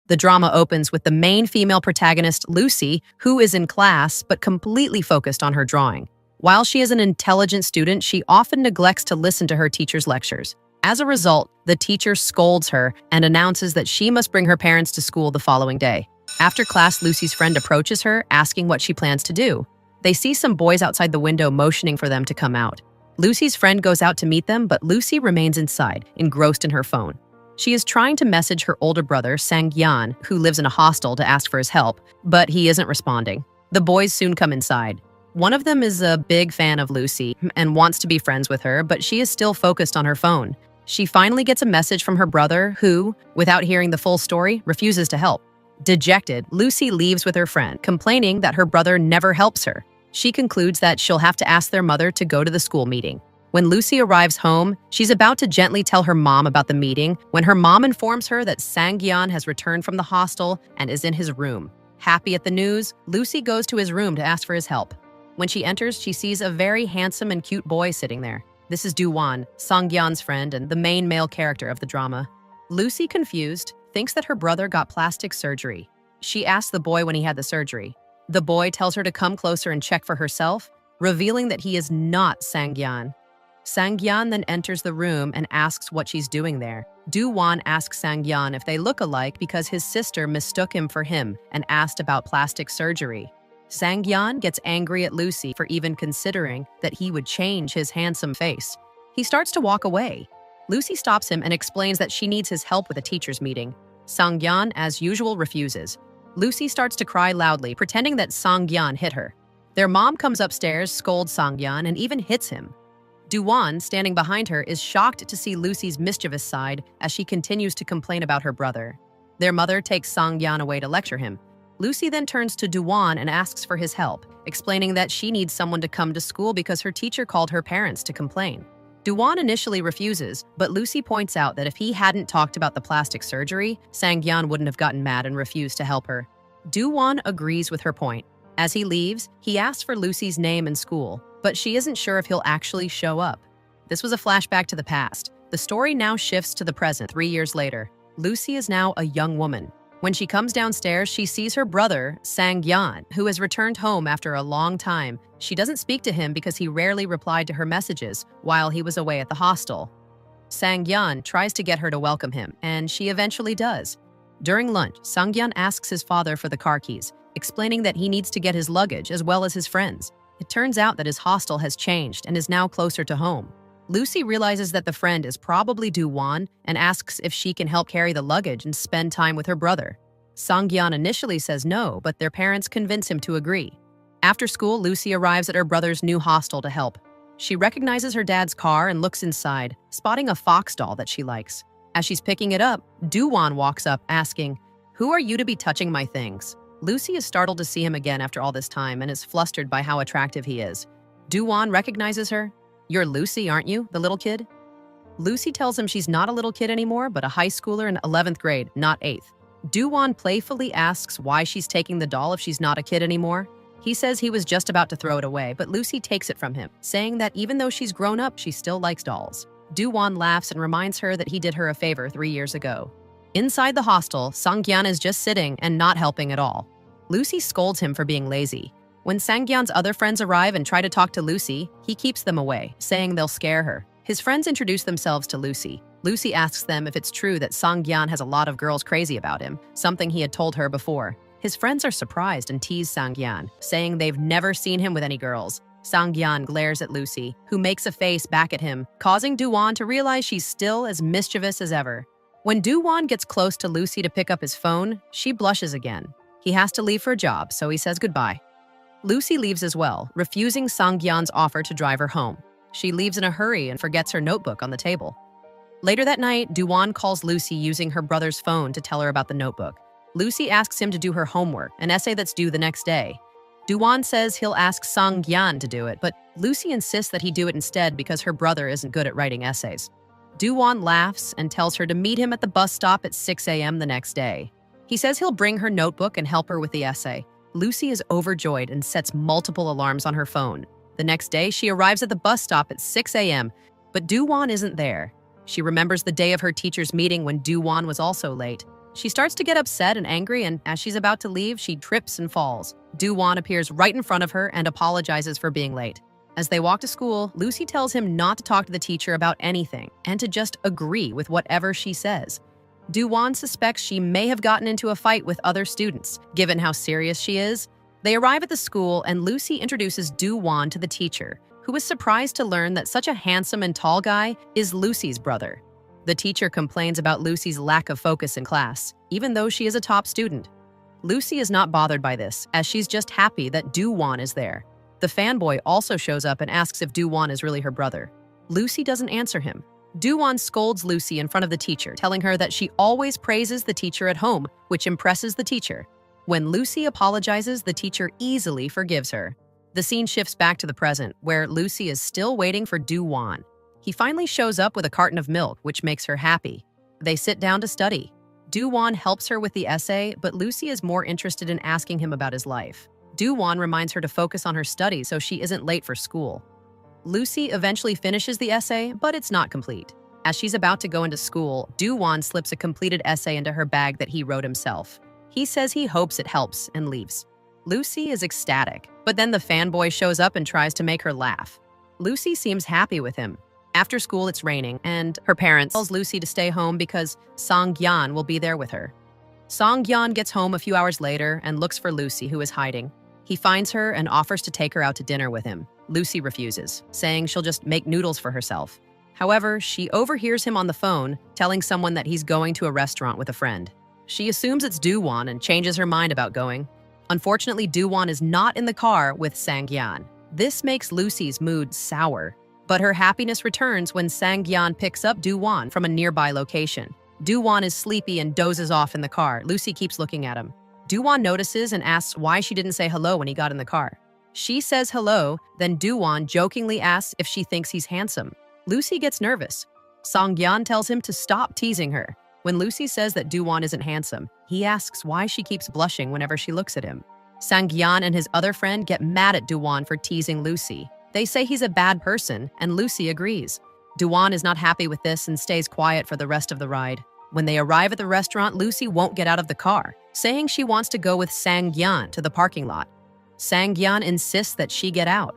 The drama opens with the main female protagonist, Lucy, who is in class but completely focused on her drawing. While she is an intelligent student, she often neglects to listen to her teacher's lectures. As a result, the teacher scolds her and announces that she must bring her parents to school the following day. After class, Lucy's friend approaches her, asking what she plans to do. They see some boys outside the window motioning for them to come out. Lucy's friend goes out to meet them, but Lucy remains inside, engrossed in her phone. She is trying to message her older brother, Sang-Yan, who lives in a hostel, to ask for his help, but he isn't responding. The boys soon come inside. One of them is a big fan of Lucy and wants to be friends with her, but she is still focused on her phone. She finally gets a message from her brother, who, without hearing the full story, refuses to help. Dejected, Lucy leaves with her friend, complaining that her brother never helps her. She concludes that she'll have to ask their mother to go to the school meeting. When Lucy arrives home, she's about to gently tell her mom about the meeting when her mom informs her that Sang-Yan has returned from the hostel and is in his room. Happy at the news, Lucy goes to his room to ask for his help. When she enters, she sees a very handsome and cute boy sitting there. This is Do-won, Sang-Yan's friend and the main male character of the drama. Lucy, confused, thinks that her brother got plastic surgery. She asks the boy when he had the surgery. The boy tells her to come closer and check for herself, revealing that he is not Sang-Yan. Sang-Yan then enters the room and asks what she's doing there. Do-won asks Sang-Yan if they look alike because his sister mistook him for him and asked about plastic surgery. Sang-Yan gets angry at Lucy for even considering that he would change his handsome face. He starts to walk away. Lucy stops him and explains that she needs his help with a teacher's meeting. Sang-Yan, as usual, refuses. Lucy starts to cry loudly, pretending that Sang-Yan hit her. Their mom comes upstairs, scolds Sang-Yan, and even hits him. Do-won, standing behind her, is shocked to see Lucy's mischievous side as she continues to complain about her brother. Their mother takes Sang-Yan away to lecture him. Lucy then turns to Do-won and asks for his help, explaining that she needs someone to come to school because her teacher called her parents to complain. Do-won initially refuses, but Lucy points out that if he hadn't talked about the plastic surgery, Sang-Yan wouldn't have gotten mad and refused to help her. Do-won agrees with her point. As he leaves, he asks for Lucy's name and school, but she isn't sure if he'll actually show up. This was a flashback to the past. The story now shifts to the present 3 years later. Lucy is now a young woman. When she comes downstairs, she sees her brother, Sang-Yan, who has returned home after a long time. She doesn't speak to him because he rarely replied to her messages while he was away at the hostel. Sang-Yan tries to get her to welcome him, and she eventually does. During lunch, Sang-Yan asks his father for the car keys, explaining that he needs to get his luggage as well as his friends. It turns out that his hostel has changed and is now closer to home. Lucy realizes that the friend is probably Do-won and asks if she can help carry the luggage and spend time with her brother. Sang-Yan initially says no, but their parents convince him to agree. After school, Lucy arrives at her brother's new hostel to help. She recognizes her dad's car and looks inside, spotting a fox doll that she likes. As she's picking it up, Do-won walks up, asking, "Who are you to be touching my things?" Lucy is startled to see him again after all this time and is flustered by how attractive he is. Do-won recognizes her. "You're Lucy, aren't you, the little kid?" Lucy tells him she's not a little kid anymore, but a high schooler in 11th grade, not 8th. Do-won playfully asks why she's taking the doll if she's not a kid anymore. He says he was just about to throw it away, but Lucy takes it from him, saying that even though she's grown up, she still likes dolls. Do-won laughs and reminds her that he did her a favor 3 years ago. Inside the hostel, Sang-Yan is just sitting and not helping at all. Lucy scolds him for being lazy. When Sang-Yan's other friends arrive and try to talk to Lucy, he keeps them away, saying they'll scare her. His friends introduce themselves to Lucy. Lucy asks them if it's true that Sang-Yan has a lot of girls crazy about him, something he had told her before. His friends are surprised and tease Sang-Yan, saying they've never seen him with any girls. Sang-Yan glares at Lucy, who makes a face back at him, causing Do-won to realize she's still as mischievous as ever. When Do-won gets close to Lucy to pick up his phone, she blushes again. He has to leave for a job, so he says goodbye. Lucy leaves as well, refusing Sang-Yan's offer to drive her home. She leaves in a hurry and forgets her notebook on the table. Later that night, Do-won calls Lucy using her brother's phone to tell her about the notebook. Lucy asks him to do her homework, an essay that's due the next day. Do-won says he'll ask Sang-Yan to do it, but Lucy insists that he do it instead because her brother isn't good at writing essays. Do-won laughs and tells her to meet him at the bus stop at 6 a.m. the next day. He says he'll bring her notebook and help her with the essay. Lucy is overjoyed and sets multiple alarms on her phone. The next day, she arrives at the bus stop at 6 a.m., but Do-won isn't there. She remembers the day of her teacher's meeting when Do-won was also late. She starts to get upset and angry, and as she's about to leave, she trips and falls. Do-won appears right in front of her and apologizes for being late. As they walk to school, Lucy tells him not to talk to the teacher about anything and to just agree with whatever she says. Do-won suspects she may have gotten into a fight with other students, given how serious she is. They arrive at the school and Lucy introduces Do-won to the teacher, who is surprised to learn that such a handsome and tall guy is Lucy's brother. The teacher complains about Lucy's lack of focus in class, even though she is a top student. Lucy is not bothered by this, as she's just happy that Do-won is there. The fanboy also shows up and asks if Do-won is really her brother. Lucy doesn't answer him. Do-won scolds Lucy in front of the teacher, telling her that she always praises the teacher at home, which impresses the teacher. When Lucy apologizes, the teacher easily forgives her. The scene shifts back to the present, where Lucy is still waiting for Do-won. He finally shows up with a carton of milk, which makes her happy. They sit down to study. Do-won helps her with the essay, but Lucy is more interested in asking him about his life. Do-won reminds her to focus on her studies so she isn't late for school. Lucy eventually finishes the essay, but it's not complete. As she's about to go into school, Do-won slips a completed essay into her bag that he wrote himself. He says he hopes it helps and leaves. Lucy is ecstatic, but then the fanboy shows up and tries to make her laugh. Lucy seems happy with him. After school, it's raining, and her parents tells Lucy to stay home because Song-gyan will be there with her. Song-gyan gets home a few hours later and looks for Lucy, who is hiding. He finds her and offers to take her out to dinner with him. Lucy refuses, saying she'll just make noodles for herself. However, she overhears him on the phone, telling someone that he's going to a restaurant with a friend. She assumes it's Do-won and changes her mind about going. Unfortunately, Do-won is not in the car with Sang-gyan. This makes Lucy's mood sour. But her happiness returns when Sang-gyan picks up Do-won from a nearby location. Do-won is sleepy and dozes off in the car. Lucy keeps looking at him. Do-won notices and asks why she didn't say hello when he got in the car. She says hello, then Do-won jokingly asks if she thinks he's handsome. Lucy gets nervous. Song-gyan tells him to stop teasing her. When Lucy says that Do-won isn't handsome, he asks why she keeps blushing whenever she looks at him. Sang-gyan and his other friend get mad at Do-won for teasing Lucy. They say he's a bad person, and Lucy agrees. Do-won is not happy with this and stays quiet for the rest of the ride. When they arrive at the restaurant, Lucy won't get out of the car, saying she wants to go with Sang-gyan to the parking lot. Sang-gyan insists that she get out.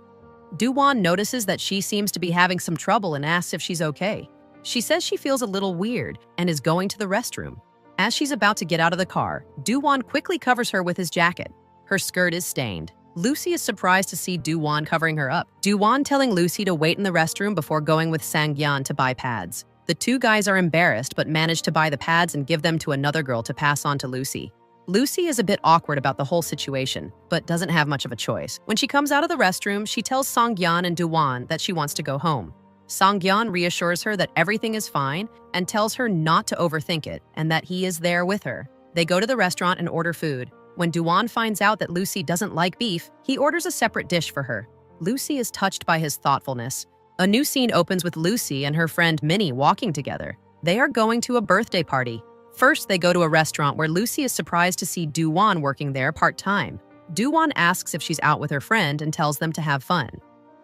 Do-won notices that she seems to be having some trouble and asks if she's okay. She says she feels a little weird and is going to the restroom. As she's about to get out of the car, Do-won quickly covers her with his jacket. Her skirt is stained. Lucy is surprised to see Do-won covering her up. Do-won telling Lucy to wait in the restroom before going with Sang-gyan to buy pads. The two guys are embarrassed but manage to buy the pads and give them to another girl to pass on to Lucy. Lucy is a bit awkward about the whole situation, but doesn't have much of a choice. When she comes out of the restroom, she tells Song-gyan and Do-won that she wants to go home. Song-gyan reassures her that everything is fine and tells her not to overthink it and that he is there with her. They go to the restaurant and order food. When Do-won finds out that Lucy doesn't like beef, he orders a separate dish for her. Lucy is touched by his thoughtfulness. A new scene opens with Lucy and her friend Minnie walking together. They are going to a birthday party. First, they go to a restaurant where Lucy is surprised to see Do-won working there part-time. Do-won asks if she's out with her friend and tells them to have fun.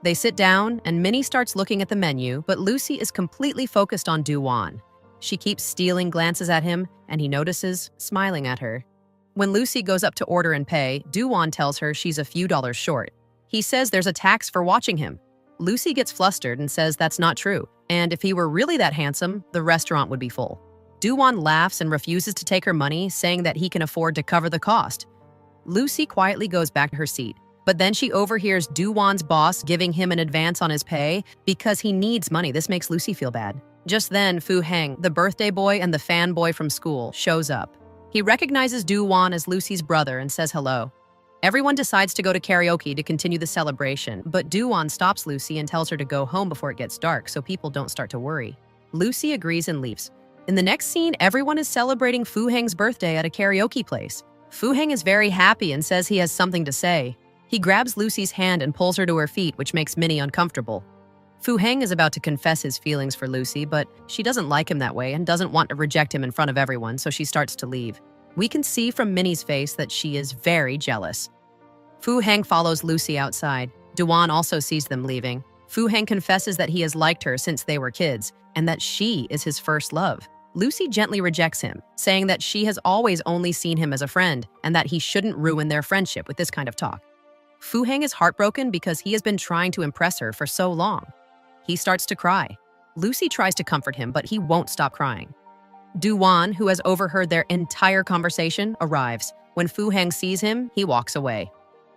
They sit down, and Minnie starts looking at the menu, but Lucy is completely focused on Do-won. She keeps stealing glances at him, and he notices, smiling at her. When Lucy goes up to order and pay, Do-won tells her she's a few dollars short. He says there's a tax for watching him. Lucy gets flustered and says that's not true, and if he were really that handsome, the restaurant would be full. Do-won laughs and refuses to take her money, saying that he can afford to cover the cost. Lucy quietly goes back to her seat, but then she overhears Do-won's boss giving him an advance on his pay because he needs money. This makes Lucy feel bad. Just then, Fu-heng, the birthday boy and the fanboy from school, shows up. He recognizes Do-won as Lucy's brother and says hello. Everyone decides to go to karaoke to continue the celebration, but Do-won stops Lucy and tells her to go home before it gets dark so people don't start to worry. Lucy agrees and leaves. In the next scene, everyone is celebrating Fu-heng's birthday at a karaoke place. Fu-heng is very happy and says he has something to say. He grabs Lucy's hand and pulls her to her feet, which makes Minnie uncomfortable. Fu-heng is about to confess his feelings for Lucy, but she doesn't like him that way and doesn't want to reject him in front of everyone, so she starts to leave. We can see from Minnie's face that she is very jealous. Fu-heng follows Lucy outside. Do-won also sees them leaving. Fu-heng confesses that he has liked her since they were kids and that she is his first love. Lucy gently rejects him, saying that she has always only seen him as a friend and that he shouldn't ruin their friendship with this kind of talk. Fu Heng is heartbroken because he has been trying to impress her for so long. He starts to cry. Lucy tries to comfort him, but he won't stop crying. Du Wan, who has overheard their entire conversation, arrives. When Fu Heng sees him, he walks away.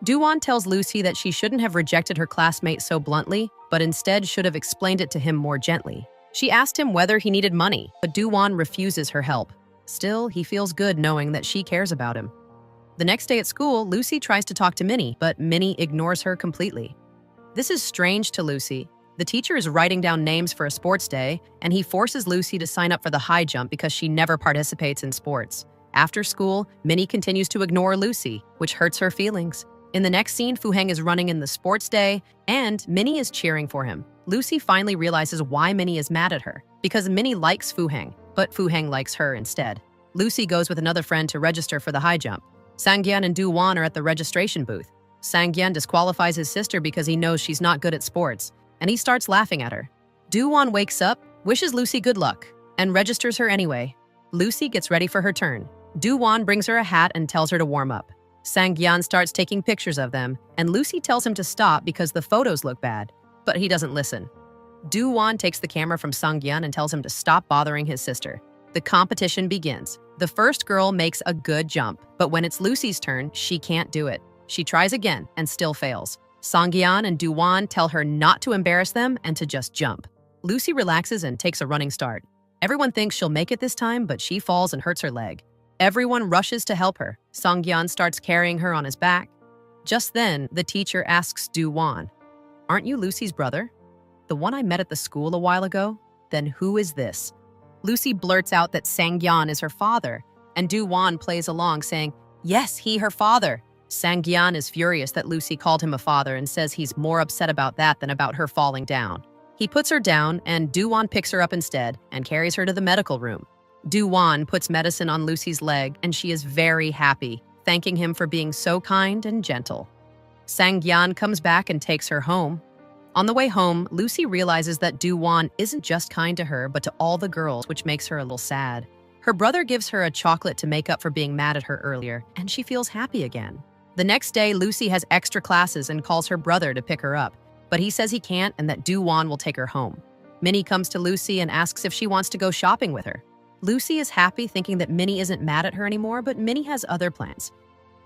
Du Wan tells Lucy that she shouldn't have rejected her classmate so bluntly, but instead should have explained it to him more gently. She asked him whether he needed money, but Du Wan refuses her help. Still, he feels good knowing that she cares about him. The next day at school, Lucy tries to talk to Minnie, but Minnie ignores her completely. This is strange to Lucy. The teacher is writing down names for a sports day, and he forces Lucy to sign up for the high jump because she never participates in sports. After school, Minnie continues to ignore Lucy, which hurts her feelings. In the next scene, Fu Heng is running in the sports day, and Minnie is cheering for him. Lucy finally realizes why Minnie is mad at her, because Minnie likes Fu Heng, but Fu Heng likes her instead. Lucy goes with another friend to register for the high jump. Sangyan and Du Wan are at the registration booth. Sangyan disqualifies his sister because he knows she's not good at sports, and he starts laughing at her. Du Wan wakes up, wishes Lucy good luck, and registers her anyway. Lucy gets ready for her turn. Du Wan brings her a hat and tells her to warm up. Sangyan starts taking pictures of them, and Lucy tells him to stop because the photos look bad, but he doesn't listen. Du Wan takes the camera from Sangyan and tells him to stop bothering his sister. The competition begins. The first girl makes a good jump, but when it's Lucy's turn, she can't do it. She tries again and still fails. Sangyan and Du Wan tell her not to embarrass them and to just jump. Lucy relaxes and takes a running start. Everyone thinks she'll make it this time, but she falls and hurts her leg. Everyone rushes to help her. Sangyan starts carrying her on his back. Just then, the teacher asks Du Wan, "Aren't you Lucy's brother? The one I met at the school a while ago? Then who is this?" Lucy blurts out that Sangyan is her father, and Du Wan plays along saying, "Yes, he her father." Sangyan is furious that Lucy called him a father and says he's more upset about that than about her falling down. He puts her down, and Du Wan picks her up instead and carries her to the medical room. Du Wan puts medicine on Lucy's leg, and she is very happy, thanking him for being so kind and gentle. Sangyan comes back and takes her home. On the way home, Lucy realizes that Du Wan isn't just kind to her, but to all the girls, which makes her a little sad. Her brother gives her a chocolate to make up for being mad at her earlier, and she feels happy again. The next day, Lucy has extra classes and calls her brother to pick her up, but he says he can't and that Du Wan will take her home. Minnie comes to Lucy and asks if she wants to go shopping with her. Lucy is happy, thinking that Minnie isn't mad at her anymore, but Minnie has other plans.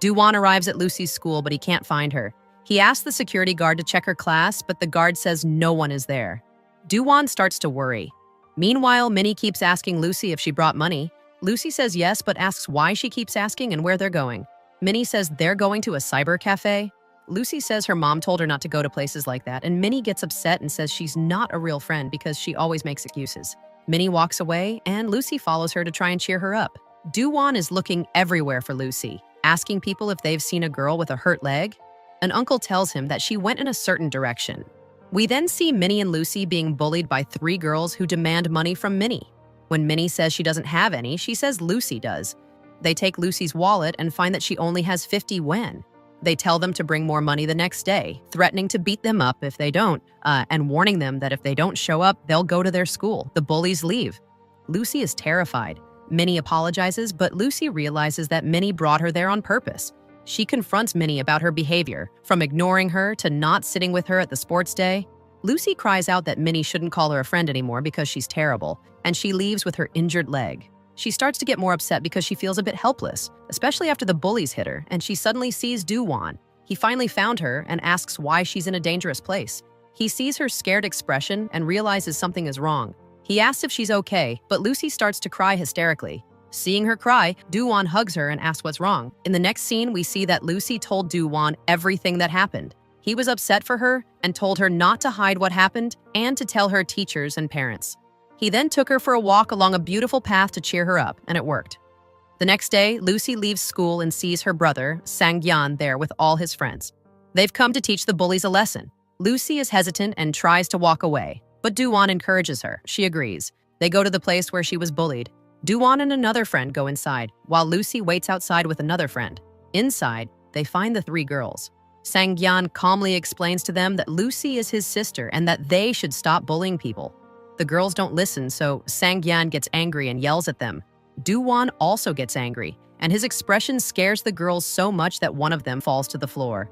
Du Wan arrives at Lucy's school, but he can't find her. He asks the security guard to check her class, but the guard says no one is there. Du Wan starts to worry. Meanwhile, Minnie keeps asking Lucy if she brought money. Lucy says yes, but asks why she keeps asking and where they're going. Minnie says they're going to a cyber cafe. Lucy says her mom told her not to go to places like that, and Minnie gets upset and says she's not a real friend because she always makes excuses. Minnie walks away, and Lucy follows her to try and cheer her up. Du Wan is looking everywhere for Lucy, asking people if they've seen a girl with a hurt leg. An uncle tells him that she went in a certain direction. We then see Minnie and Lucy being bullied by 3 girls who demand money from Minnie. When Minnie says she doesn't have any, she says Lucy does. They take Lucy's wallet and find that she only has 50 yuan. They tell them to bring more money the next day, threatening to beat them up if they don't, and warning them that if they don't show up, they'll go to their school. The bullies leave. Lucy is terrified. Minnie apologizes, but Lucy realizes that Minnie brought her there on purpose. She confronts Minnie about her behavior, from ignoring her to not sitting with her at the sports day. Lucy cries out that Minnie shouldn't call her a friend anymore because she's terrible, and she leaves with her injured leg. She starts to get more upset because she feels a bit helpless, especially after the bullies hit her, and she suddenly sees Du Wan. He finally found her and asks why she's in a dangerous place. He sees her scared expression and realizes something is wrong. He asks if she's okay, but Lucy starts to cry hysterically. Seeing her cry, Du Wan hugs her and asks what's wrong. In the next scene, we see that Lucy told Du Wan everything that happened. He was upset for her and told her not to hide what happened and to tell her teachers and parents. He then took her for a walk along a beautiful path to cheer her up, and it worked. The next day, Lucy leaves school and sees her brother, Sangyan, there with all his friends. They've come to teach the bullies a lesson. Lucy is hesitant and tries to walk away, but Du Wan encourages her. She agrees. They go to the place where she was bullied. Du Wan and another friend go inside, while Lucy waits outside with another friend. Inside, they find the 3 girls. Sangyan calmly explains to them that Lucy is his sister and that they should stop bullying people. The girls don't listen, so Sang-yan gets angry and yells at them. Do-won also gets angry, and his expression scares the girls so much that one of them falls to the floor.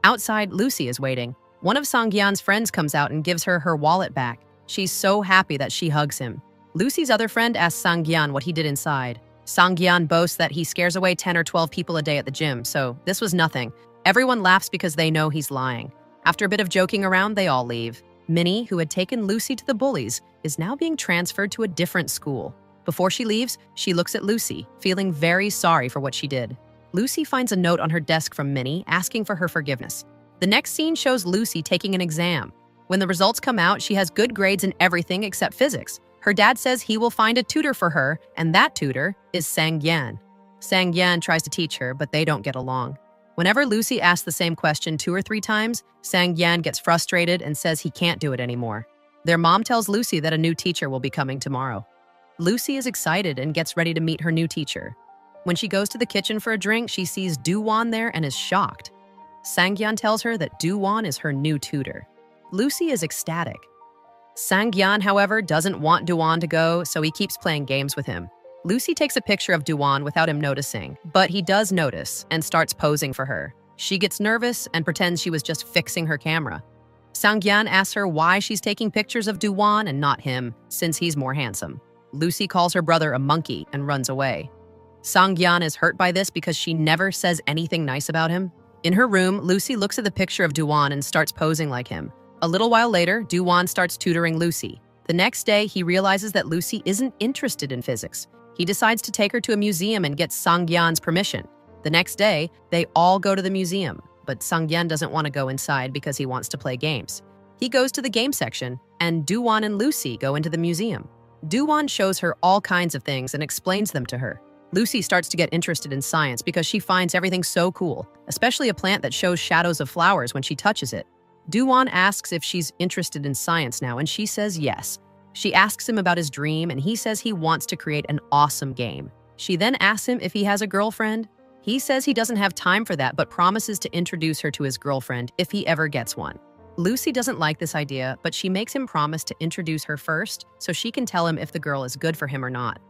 Outside, Lucy is waiting. One of Sang-yan's friends comes out and gives her her wallet back. She's so happy that she hugs him. Lucy's other friend asks Sang-yan what he did inside. Sang-yan boasts that he scares away 10 or 12 people a day at the gym, so this was nothing. Everyone laughs because they know he's lying. After a bit of joking around, they all leave. Minnie, who had taken Lucy to the bullies, is now being transferred to a different school. Before she leaves, she looks at Lucy, feeling very sorry for what she did. Lucy finds a note on her desk from Minnie asking for her forgiveness. The next scene shows Lucy taking an exam. When the results come out, she has good grades in everything except physics. Her dad says he will find a tutor for her, and that tutor is Sang-yan. Sang-yan tries to teach her, but they don't get along. Whenever Lucy asks the same question 2 or 3 times, Sang-yan gets frustrated and says he can't do it anymore. Their mom tells Lucy that a new teacher will be coming tomorrow. Lucy is excited and gets ready to meet her new teacher. When she goes to the kitchen for a drink, she sees Do-won there and is shocked. Sang-yan tells her that Do-won is her new tutor. Lucy is ecstatic. Sang-yan, however, doesn't want Do-won to go, so he keeps playing games with him. Lucy takes a picture of Do-won without him noticing, but he does notice and starts posing for her. She gets nervous and pretends she was just fixing her camera. Sang-yan asks her why she's taking pictures of Do-won and not him, since he's more handsome. Lucy calls her brother a monkey and runs away. Sang-yan is hurt by this because she never says anything nice about him. In her room, Lucy looks at the picture of Do-won and starts posing like him. A little while later, Do-won starts tutoring Lucy. The next day, he realizes that Lucy isn't interested in physics. He decides to take her to a museum and gets Sang-yan's permission. The next day, they all go to the museum, but Sang-yan doesn't want to go inside because he wants to play games. He goes to the game section, and Do-won and Lucy go into the museum. Do-won shows her all kinds of things and explains them to her. Lucy starts to get interested in science because she finds everything so cool, especially a plant that shows shadows of flowers when she touches it. Do-won asks if she's interested in science now, and she says yes. She asks him about his dream, and he says he wants to create an awesome game. She then asks him if he has a girlfriend. He says he doesn't have time for that, but promises to introduce her to his girlfriend if he ever gets one. Lucy doesn't like this idea, but she makes him promise to introduce her first so she can tell him if the girl is good for him or not.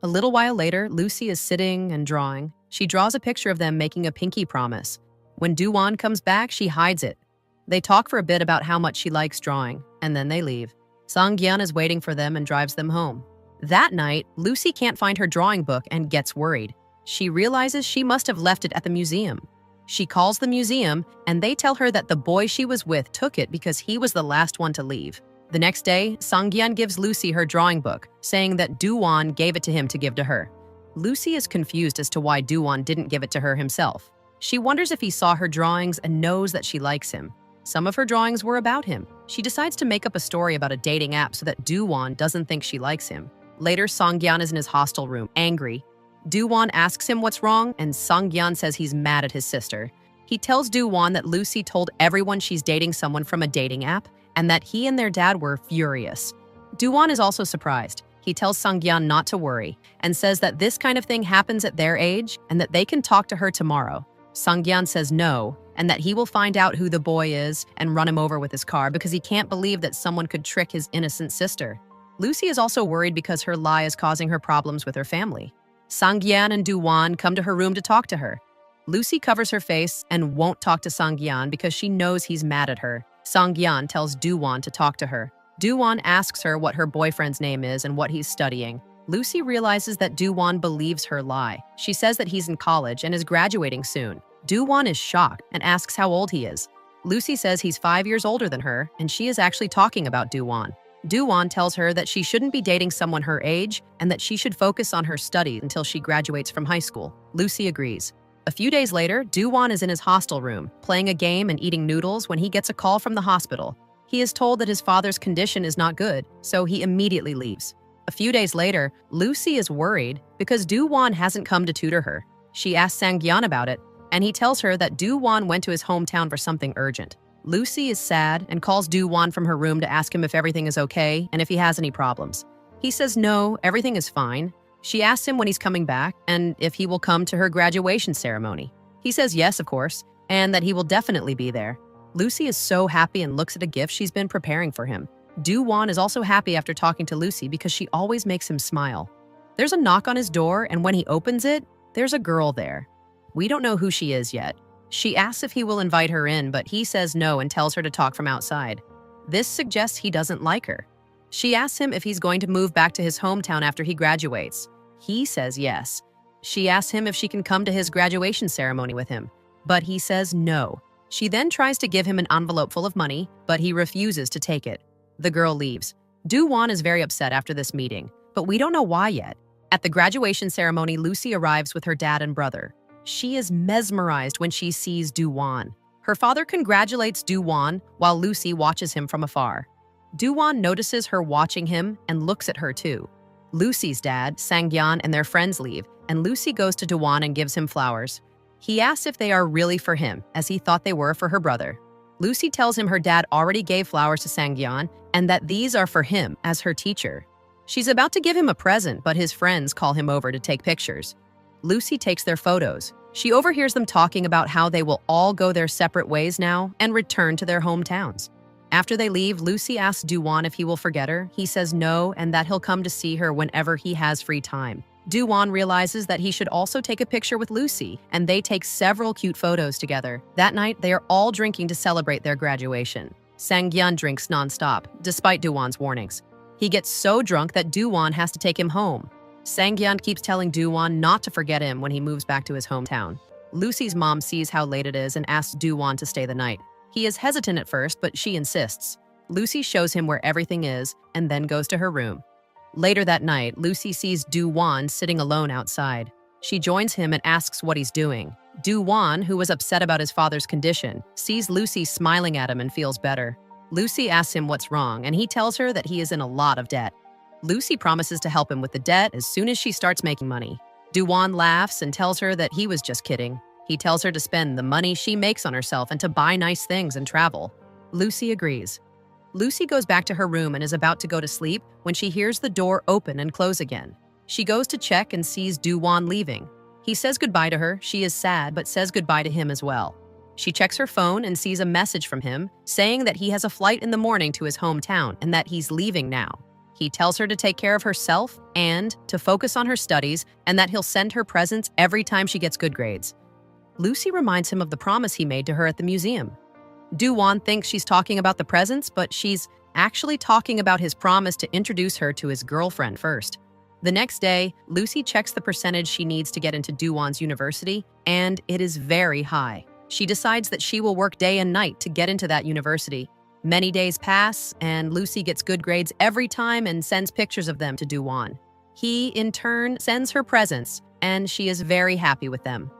A little while later, Lucy is sitting and drawing. She draws a picture of them making a pinky promise. When Do-won comes back, she hides it. They talk for a bit about how much she likes drawing, and then they leave. Sang-yan is waiting for them and drives them home. That night, Lucy can't find her drawing book and gets worried. She realizes she must have left it at the museum. She calls the museum, and they tell her that the boy she was with took it because he was the last one to leave. The next day, Sang-yan gives Lucy her drawing book, saying that Do-won gave it to him to give to her. Lucy is confused as to why Do-won didn't give it to her himself. She wonders if he saw her drawings and knows that she likes him. Some of her drawings were about him. She decides to make up a story about a dating app so that Do-won doesn't think she likes him. Later, Sang-yan is in his hostel room, angry. Do-won asks him what's wrong, and Sang-yan says he's mad at his sister. He tells Do-won that Lucy told everyone she's dating someone from a dating app, and that he and their dad were furious. Do-won is also surprised. He tells Sang-yan not to worry, and says that this kind of thing happens at their age, and that they can talk to her tomorrow. Sang-yan says no, and that he will find out who the boy is and run him over with his car because he can't believe that someone could trick his innocent sister. Lucy is also worried because her lie is causing her problems with her family. Sang-yan and Do-won come to her room to talk to her. Lucy covers her face and won't talk to Sang-yan because she knows he's mad at her. Sang-yan tells Do-won to talk to her. Do-won asks her what her boyfriend's name is and what he's studying. Lucy realizes that Do-won believes her lie. She says that he's in college and is graduating soon. Do-won is shocked and asks how old he is. Lucy says he's 5 years older than her, and she is actually talking about Do-won. Do-won tells her that she shouldn't be dating someone her age and that she should focus on her studies until she graduates from high school. Lucy agrees. A few days later, Do-won is in his hostel room, playing a game and eating noodles when he gets a call from the hospital. He is told that his father's condition is not good, so he immediately leaves. A few days later, Lucy is worried because Do-won hasn't come to tutor her. She asks Sang-yan about it, and he tells her that Do-won went to his hometown for something urgent. Lucy is sad and calls Do-won from her room to ask him if everything is okay and if he has any problems. He says no, everything is fine. She asks him when he's coming back and if he will come to her graduation ceremony. He says yes, of course, and that he will definitely be there. Lucy is so happy and looks at a gift she's been preparing for him. Do-won is also happy after talking to Lucy because she always makes him smile. There's a knock on his door, and when he opens it, there's a girl there. We don't know who she is yet. She asks if he will invite her in, but he says no and tells her to talk from outside. This suggests he doesn't like her. She asks him if he's going to move back to his hometown after he graduates. He says yes. She asks him if she can come to his graduation ceremony with him, but he says no. She then tries to give him an envelope full of money, but he refuses to take it. The girl leaves. Do-won is very upset after this meeting, but we don't know why yet. At the graduation ceremony, Lucy arrives with her dad and brother. She is mesmerized when she sees Do-won. Her father congratulates Do-won while Lucy watches him from afar. Do-won notices her watching him and looks at her too. Lucy's dad, Sang-yeon, and their friends leave, and Lucy goes to Do-won and gives him flowers. He asks if they are really for him, as he thought they were for her brother. Lucy tells him her dad already gave flowers to Sang-yeon and that these are for him as her teacher. She's about to give him a present, but his friends call him over to take pictures. Lucy takes their photos. She overhears them talking about how they will all go their separate ways now and return to their hometowns. After they leave, Lucy asks Do-won if he will forget her. He says no and that he'll come to see her whenever he has free time. Do-won realizes that he should also take a picture with Lucy, and they take several cute photos together. That night, they are all drinking to celebrate their graduation. Sang-yeon drinks nonstop, despite Do-won's warnings. He gets so drunk that Do-won has to take him home. Sang-yeon keeps telling Do-won not to forget him when he moves back to his hometown. Lucy's mom sees how late it is and asks Do-won to stay the night. He is hesitant at first, but she insists. Lucy shows him where everything is and then goes to her room. Later that night, Lucy sees Do-won sitting alone outside. She joins him and asks what he's doing. Do-won, who was upset about his father's condition, sees Lucy smiling at him and feels better. Lucy asks him what's wrong, and he tells her that he is in a lot of debt. Lucy promises to help him with the debt as soon as she starts making money. Do-won laughs and tells her that he was just kidding. He tells her to spend the money she makes on herself and to buy nice things and travel. Lucy agrees. Lucy goes back to her room and is about to go to sleep when she hears the door open and close again. She goes to check and sees Do-won leaving. He says goodbye to her. She is sad, but says goodbye to him as well. She checks her phone and sees a message from him saying that he has a flight in the morning to his hometown and that he's leaving now. He tells her to take care of herself and to focus on her studies and that he'll send her presents every time she gets good grades. Lucy reminds him of the promise he made to her at the museum. Do-won thinks she's talking about the presents, but she's actually talking about his promise to introduce her to his girlfriend first. The next day, Lucy checks the percentage she needs to get into Do-won's university, and it is very high. She decides that she will work day and night to get into that university. Many days pass, and Lucy gets good grades every time and sends pictures of them to Do-won. He, in turn, sends her presents, and she is very happy with them.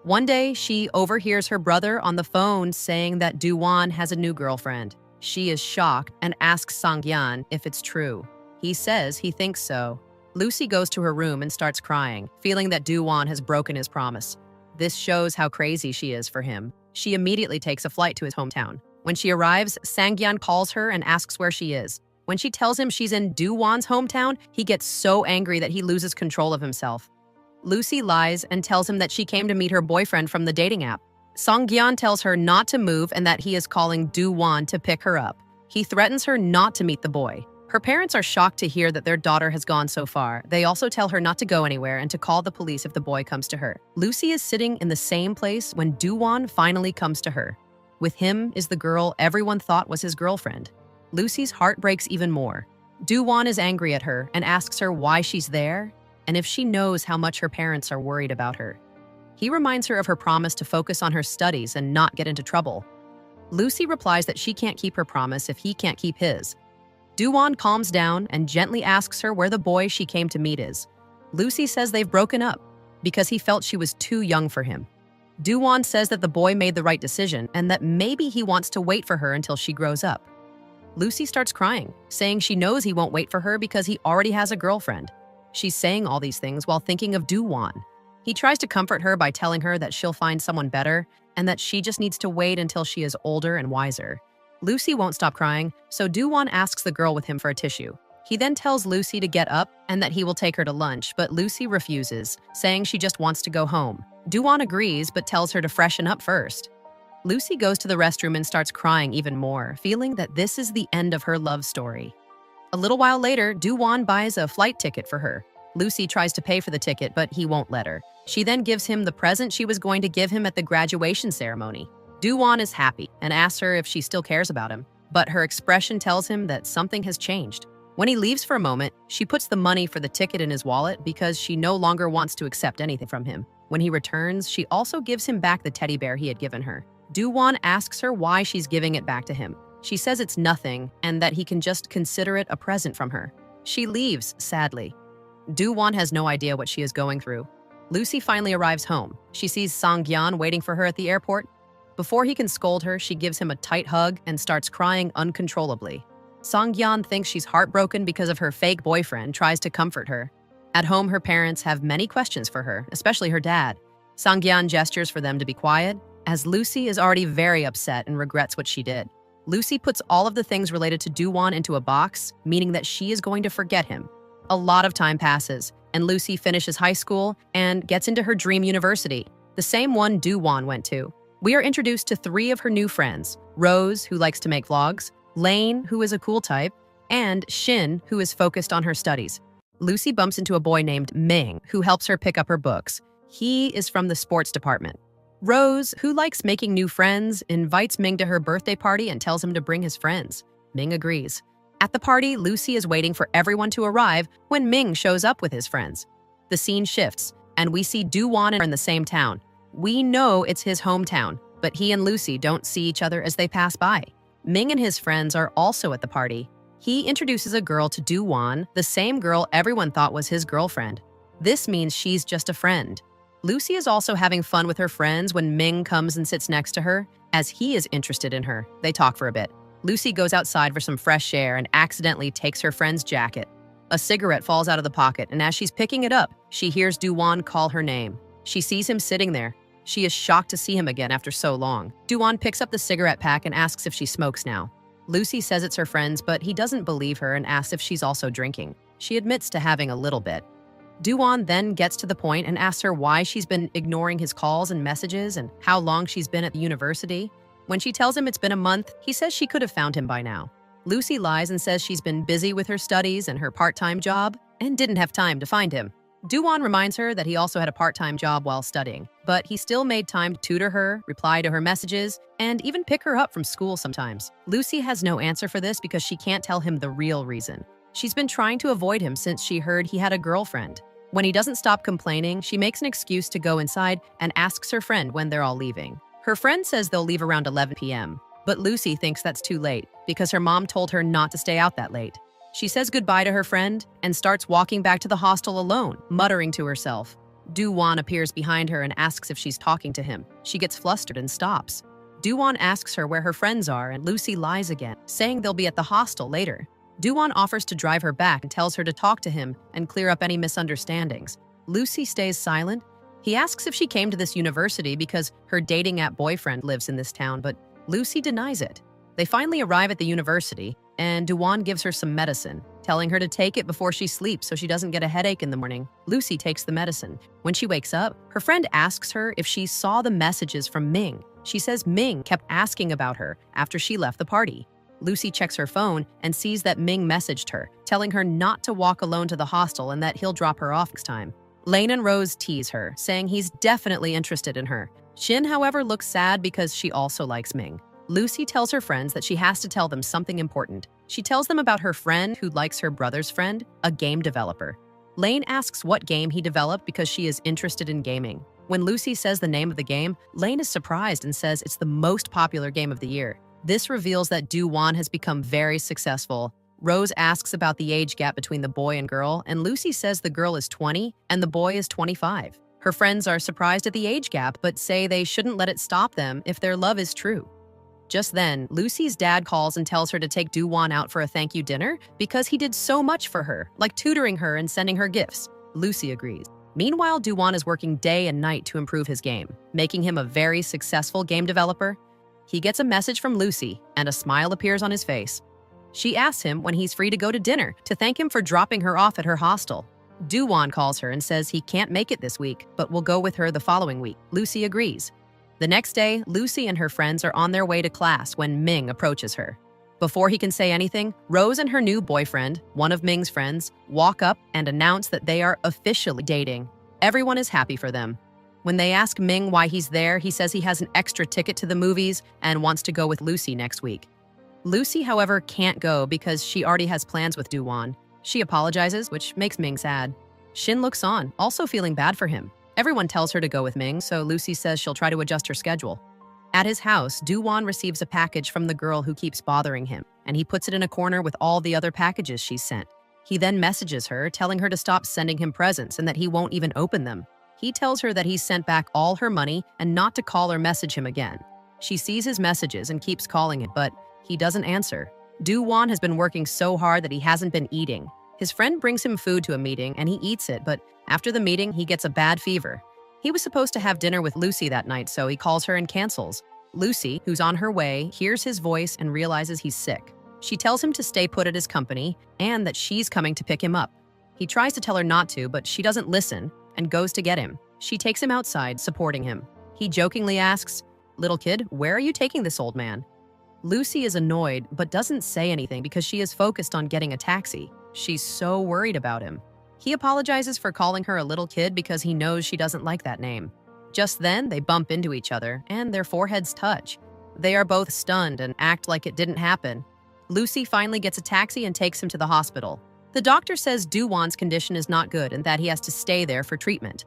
One day, she overhears her brother on the phone saying that Do-won has a new girlfriend. She is shocked and asks Sang-yeon if it's true. He says he thinks so. Lucy goes to her room and starts crying, feeling that Do-won has broken his promise. This shows how crazy she is for him. She immediately takes a flight to his hometown. When she arrives, Sang-yeon calls her and asks where she is. When she tells him she's in Do-won's hometown, he gets so angry that he loses control of himself. Lucy lies and tells him that she came to meet her boyfriend from the dating app. Sang-yeon tells her not to move and that he is calling Do-won to pick her up. He threatens her not to meet the boy. Her parents are shocked to hear that their daughter has gone so far. They also tell her not to go anywhere and to call the police if the boy comes to her. Lucy is sitting in the same place when Do-won finally comes to her. With him is the girl everyone thought was his girlfriend. Lucy's heart breaks even more. Do-won is angry at her and asks her why she's there and if she knows how much her parents are worried about her. He reminds her of her promise to focus on her studies and not get into trouble. Lucy replies that she can't keep her promise if he can't keep his. Do-won calms down and gently asks her where the boy she came to meet is. Lucy says they've broken up because he felt she was too young for him. Do-won says that the boy made the right decision and that maybe he wants to wait for her until she grows up. Lucy starts crying, saying she knows he won't wait for her because he already has a girlfriend. She's saying all these things while thinking of Do-won. He tries to comfort her by telling her that she'll find someone better and that she just needs to wait until she is older and wiser. Lucy won't stop crying, so Do-won asks the girl with him for a tissue. He then tells Lucy to get up and that he will take her to lunch, but Lucy refuses, saying she just wants to go home. Do-won agrees but tells her to freshen up first. Lucy goes to the restroom and starts crying even more, feeling that this is the end of her love story. A little while later, Do-won buys a flight ticket for her. Lucy tries to pay for the ticket, but he won't let her. She then gives him the present she was going to give him at the graduation ceremony. Do-won is happy and asks her if she still cares about him, but her expression tells him that something has changed. When he leaves for a moment, she puts the money for the ticket in his wallet because she no longer wants to accept anything from him. When he returns, she also gives him back the teddy bear he had given her. Do-won asks her why she's giving it back to him. She says it's nothing and that he can just consider it a present from her. She leaves, sadly. Do-won has no idea what she is going through. Lucy finally arrives home. She sees Song-gyan waiting for her at the airport. Before he can scold her, she gives him a tight hug and starts crying uncontrollably. Song-gyan thinks she's heartbroken because of her fake boyfriend, tries to comfort her. At home, her parents have many questions for her, especially her dad. Song-gyan gestures for them to be quiet, as Lucy is already very upset and regrets what she did. Lucy puts all of the things related to Do-won into a box, meaning that she is going to forget him. A lot of time passes, and Lucy finishes high school and gets into her dream university, the same one Do-won went to. We are introduced to 3 of her new friends: Rose, who likes to make vlogs, Lane, who is a cool type, and Shin, who is focused on her studies. Lucy bumps into a boy named Ming, who helps her pick up her books. He is from the sports department. Rose, who likes making new friends, invites Ming to her birthday party and tells him to bring his friends. Ming agrees. At the party, Lucy is waiting for everyone to arrive when Ming shows up with his friends. The scene shifts, and we see Do-won in the same town. We know it's his hometown, but he and Lucy don't see each other as they pass by. Ming and his friends are also at the party. He introduces a girl to Do-won, the same girl everyone thought was his girlfriend. This means she's just a friend. Lucy is also having fun with her friends when Ming comes and sits next to her. As he is interested in her, they talk for a bit. Lucy goes outside for some fresh air and accidentally takes her friend's jacket. A cigarette falls out of the pocket, and as she's picking it up, she hears Do-won call her name. She sees him sitting there. She is shocked to see him again after so long. Do-won picks up the cigarette pack and asks if she smokes now. Lucy says it's her friend's, but he doesn't believe her and asks if she's also drinking. She admits to having a little bit. Do-won then gets to the point and asks her why she's been ignoring his calls and messages and how long she's been at the university. When she tells him it's been a month, he says she could have found him by now. Lucy lies and says she's been busy with her studies and her part-time job and didn't have time to find him. Do-won reminds her that he also had a part-time job while studying, but he still made time to tutor her, reply to her messages, and even pick her up from school sometimes. Lucy has no answer for this because she can't tell him the real reason. She's been trying to avoid him since she heard he had a girlfriend. When he doesn't stop complaining, she makes an excuse to go inside and asks her friend when they're all leaving. Her friend says they'll leave around 11 p.m., but Lucy thinks that's too late because her mom told her not to stay out that late. She says goodbye to her friend and starts walking back to the hostel alone, muttering to herself. Do-won appears behind her and asks if she's talking to him. She gets flustered and stops. Do-won asks her where her friends are, and Lucy lies again, saying they'll be at the hostel later. Do-won offers to drive her back and tells her to talk to him and clear up any misunderstandings. Lucy stays silent. He asks if she came to this university because her dating app boyfriend lives in this town, but Lucy denies it. They finally arrive at the university, and Do-won gives her some medicine, telling her to take it before she sleeps so she doesn't get a headache in the morning. Lucy takes the medicine. When she wakes up, her friend asks her if she saw the messages from Ming. She says Ming kept asking about her after she left the party. Lucy checks her phone and sees that Ming messaged her, telling her not to walk alone to the hostel and that he'll drop her off next time. Lane and Rose tease her, saying he's definitely interested in her. Shin, however, looks sad because she also likes Ming. Lucy tells her friends that she has to tell them something important. She tells them about her friend who likes her brother's friend, a game developer. Lane asks what game he developed because she is interested in gaming. When Lucy says the name of the game, Lane is surprised and says it's the most popular game of the year. This reveals that Do-won has become very successful. Rose asks about the age gap between the boy and girl, and Lucy says the girl is 20 and the boy is 25. Her friends are surprised at the age gap, but say they shouldn't let it stop them if their love is true. Just then, Lucy's dad calls and tells her to take Do-won out for a thank you dinner because he did so much for her, like tutoring her and sending her gifts. Lucy agrees. Meanwhile, Do-won is working day and night to improve his game, making him a very successful game developer. He gets a message from Lucy, and a smile appears on his face. She asks him when he's free to go to dinner to thank him for dropping her off at her hostel. Do-won calls her and says he can't make it this week, but will go with her the following week. Lucy agrees. The next day, Lucy and her friends are on their way to class when Ming approaches her. Before he can say anything, Rose and her new boyfriend, one of Ming's friends, walk up and announce that they are officially dating. Everyone is happy for them. When they ask Ming why he's there, he says he has an extra ticket to the movies and wants to go with Lucy next week. Lucy, however, can't go because she already has plans with Duwan. She apologizes, which makes Ming sad. Shin looks on, also feeling bad for him. Everyone tells her to go with Ming, so Lucy says she'll try to adjust her schedule. At his house, Duwan receives a package from the girl who keeps bothering him, and he puts it in a corner with all the other packages she's sent. He then messages her, telling her to stop sending him presents and that he won't even open them. He tells her that he's sent back all her money and not to call or message him again. She sees his messages and keeps calling him, but he doesn't answer. Duwan has been working so hard that he hasn't been eating. His friend brings him food to a meeting and he eats it, but after the meeting, he gets a bad fever. He was supposed to have dinner with Lucy that night, so he calls her and cancels. Lucy, who's on her way, hears his voice and realizes he's sick. She tells him to stay put at his company and that she's coming to pick him up. He tries to tell her not to, but she doesn't listen and goes to get him. She takes him outside, supporting him. He jokingly asks, "Little kid, where are you taking this old man?" Lucy is annoyed, but doesn't say anything because she is focused on getting a taxi. She's so worried about him. He apologizes for calling her a little kid because he knows she doesn't like that name. Just then, they bump into each other, and their foreheads touch. They are both stunned and act like it didn't happen. Lucy finally gets a taxi and takes him to the hospital. The doctor says Duwan's condition is not good and that he has to stay there for treatment.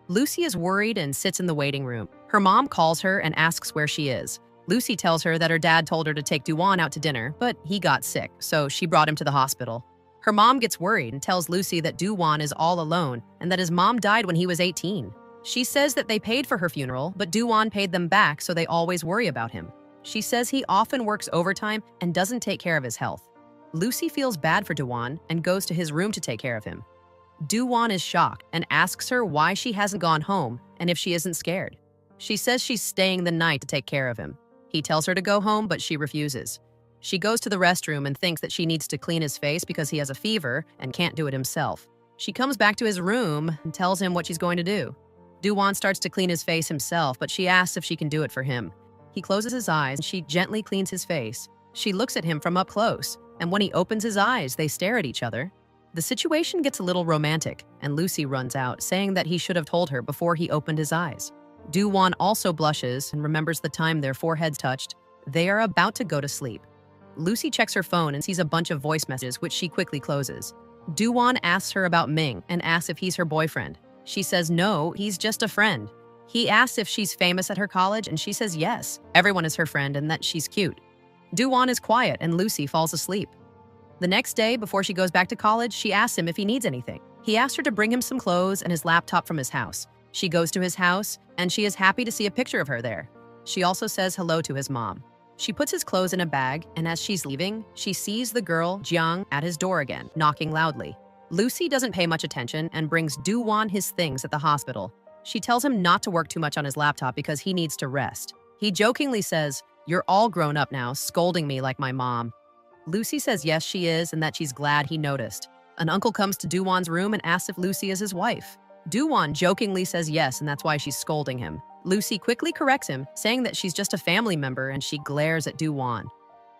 Lucy is worried and sits in the waiting room. Her mom calls her and asks where she is. Lucy tells her that her dad told her to take Duwan out to dinner, but he got sick, so she brought him to the hospital. Her mom gets worried and tells Lucy that Duwan is all alone and that his mom died when he was 18. She says that they paid for her funeral, but Duwan paid them back, so they always worry about him. She says he often works overtime and doesn't take care of his health. Lucy feels bad for Duwan and goes to his room to take care of him. Duwan is shocked and asks her why she hasn't gone home and if she isn't scared. She says she's staying the night to take care of him. He tells her to go home, but she refuses. She goes to the restroom and thinks that she needs to clean his face because he has a fever and can't do it himself. She comes back to his room and tells him what she's going to do. Duwan starts to clean his face himself, but she asks if she can do it for him. He closes his eyes and she gently cleans his face. She looks at him from up close, and when he opens his eyes, they stare at each other. The situation gets a little romantic, and Lucy runs out, saying that he should have told her before he opened his eyes. Duwan also blushes and remembers the time their foreheads touched. They are about to go to sleep. Lucy checks her phone and sees a bunch of voice messages, which she quickly closes. Duwan asks her about Ming and asks if he's her boyfriend. She says no, he's just a friend. He asks if she's famous at her college, and she says yes, everyone is her friend and that she's cute. Duwan is quiet and Lucy falls asleep. The next day, before she goes back to college, she asks him if he needs anything. He asks her to bring him some clothes and his laptop from his house. She goes to his house, and she is happy to see a picture of her there. She also says hello to his mom. She puts his clothes in a bag, and as she's leaving, she sees the girl, Jiang, at his door again, knocking loudly. Lucy doesn't pay much attention and brings Duwan his things at the hospital. She tells him not to work too much on his laptop because he needs to rest. He jokingly says, "You're all grown up now, scolding me like my mom." Lucy says yes, she is, and that she's glad he noticed. An uncle comes to Duwan's room and asks if Lucy is his wife. Duwan jokingly says yes, and that's why she's scolding him. Lucy quickly corrects him, saying that she's just a family member, and she glares at Duwan.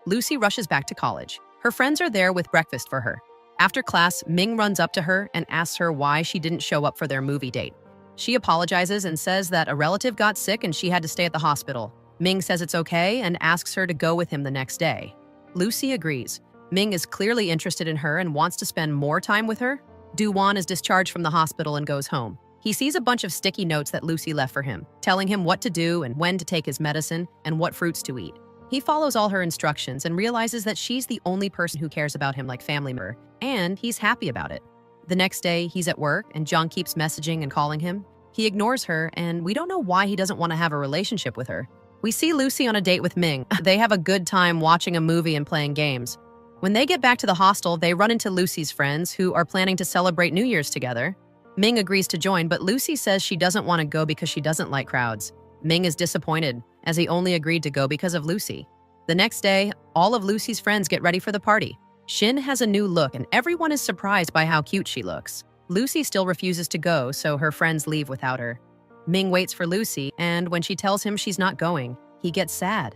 Lucy rushes back to college. Her friends are there with breakfast for her. After class, Ming runs up to her and asks her why she didn't show up for their movie date. She apologizes and says that a relative got sick and she had to stay at the hospital. Ming says it's okay and asks her to go with him the next day. Lucy agrees. Ming is clearly interested in her and wants to spend more time with her. Duwan is discharged from the hospital and goes home. He sees a bunch of sticky notes that Lucy left for him, telling him what to do and when to take his medicine and what fruits to eat. He follows all her instructions and realizes that she's the only person who cares about him like family member, and he's happy about it. The next day, he's at work and Jiang keeps messaging and calling him. He ignores her, and we don't know why he doesn't want to have a relationship with her. We see Lucy on a date with Ming. They have a good time watching a movie and playing games. When they get back to the hostel, they run into Lucy's friends who are planning to celebrate New Year's together. Ming agrees to join, but Lucy says she doesn't want to go because she doesn't like crowds. Ming is disappointed, as he only agreed to go because of Lucy. The next day, all of Lucy's friends get ready for the party. Shin has a new look, and everyone is surprised by how cute she looks. Lucy still refuses to go, so her friends leave without her. Ming waits for Lucy, and when she tells him she's not going, he gets sad.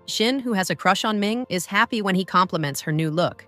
Shin, who has a crush on Ming, is happy when he compliments her new look.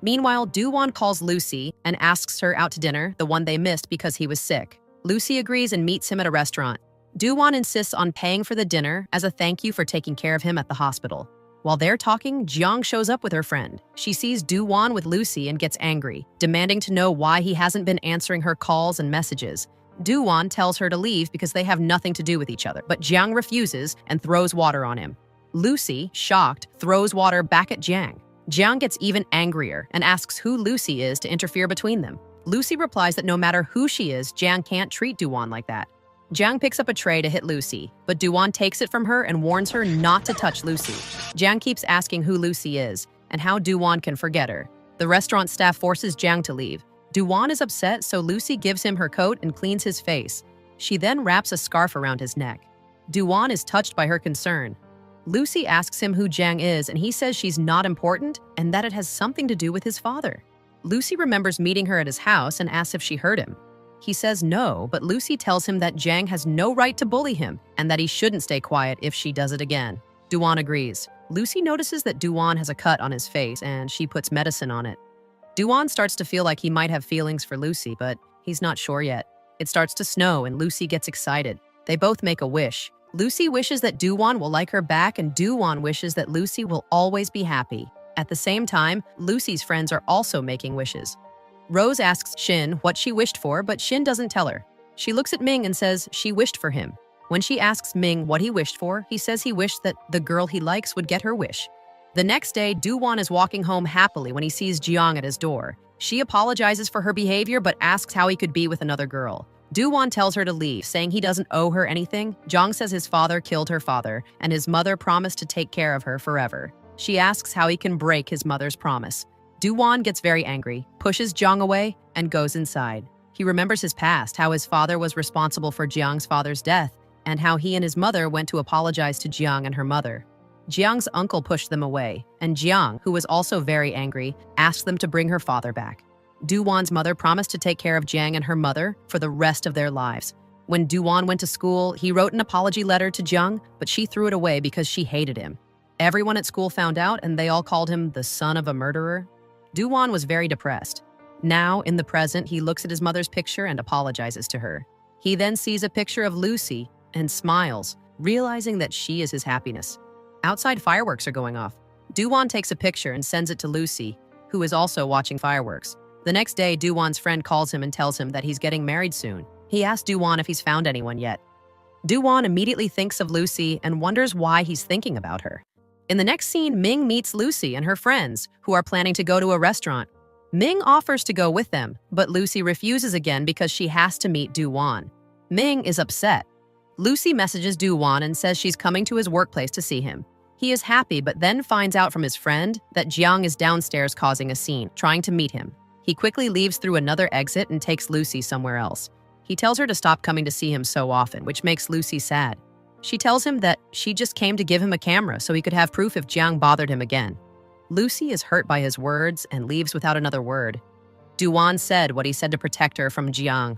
Meanwhile, Do-won calls Lucy and asks her out to dinner, the one they missed because he was sick. Lucy agrees and meets him at a restaurant. Do-won insists on paying for the dinner as a thank you for taking care of him at the hospital. While they're talking, Jiang shows up with her friend. She sees Do-won with Lucy and gets angry, demanding to know why he hasn't been answering her calls and messages. Do-won tells her to leave because they have nothing to do with each other, but Jiang refuses and throws water on him. Lucy, shocked, throws water back at Jiang. Jiang gets even angrier and asks who Lucy is to interfere between them. Lucy replies that no matter who she is, Jiang can't treat Do-won like that. Jiang picks up a tray to hit Lucy, but Do-won takes it from her and warns her not to touch Lucy. Jiang keeps asking who Lucy is and how Do-won can forget her. The restaurant staff forces Jiang to leave. Do-won is upset, so Lucy gives him her coat and cleans his face. She then wraps a scarf around his neck. Do-won is touched by her concern. Lucy asks him who Jiang is, and he says she's not important and that it has something to do with his father. Lucy remembers meeting her at his house and asks if she hurt him. He says no, but Lucy tells him that Jiang has no right to bully him and that he shouldn't stay quiet if she does it again. Do-won agrees. Lucy notices that Do-won has a cut on his face and she puts medicine on it. Do-won starts to feel like he might have feelings for Lucy, but he's not sure yet. It starts to snow and Lucy gets excited. They both make a wish. Lucy wishes that Do-won will like her back and Do-won wishes that Lucy will always be happy. At the same time, Lucy's friends are also making wishes. Rose asks Shin what she wished for, but Shin doesn't tell her. She looks at Ming and says she wished for him. When she asks Ming what he wished for, he says he wished that the girl he likes would get her wish. The next day, Do-won is walking home happily when he sees Jiang at his door. She apologizes for her behavior but asks how he could be with another girl. Do-won tells her to leave, saying he doesn't owe her anything. Jiang says his father killed her father, and his mother promised to take care of her forever. She asks how he can break his mother's promise. Do-won gets very angry, pushes Jiang away, and goes inside. He remembers his past, how his father was responsible for Jiang's father's death, and how he and his mother went to apologize to Jiang and her mother. Jiang's uncle pushed them away, and Jiang, who was also very angry, asked them to bring her father back. Do-won's mother promised to take care of Jiang and her mother for the rest of their lives. When Do-won went to school, he wrote an apology letter to Jiang, but she threw it away because she hated him. Everyone at school found out, and they all called him the son of a murderer. Do-won was very depressed. Now, in the present, he looks at his mother's picture and apologizes to her. He then sees a picture of Lucy and smiles, realizing that she is his happiness. Outside fireworks are going off. Do-won takes a picture and sends it to Lucy, who is also watching fireworks. The next day, Do-won's friend calls him and tells him that he's getting married soon. He asks Do-won if he's found anyone yet. Do-won immediately thinks of Lucy and wonders why he's thinking about her. In the next scene, Ming meets Lucy and her friends, who are planning to go to a restaurant. Ming offers to go with them, but Lucy refuses again because she has to meet Do-won. Ming is upset. Lucy messages Do-won and says she's coming to his workplace to see him. He is happy, but then finds out from his friend that Jiang is downstairs causing a scene, trying to meet him. He quickly leaves through another exit and takes Lucy somewhere else. He tells her to stop coming to see him so often, which makes Lucy sad. She tells him that she just came to give him a camera so he could have proof if Jiang bothered him again. Lucy is hurt by his words and leaves without another word. Do-won said what he said to protect her from Jiang.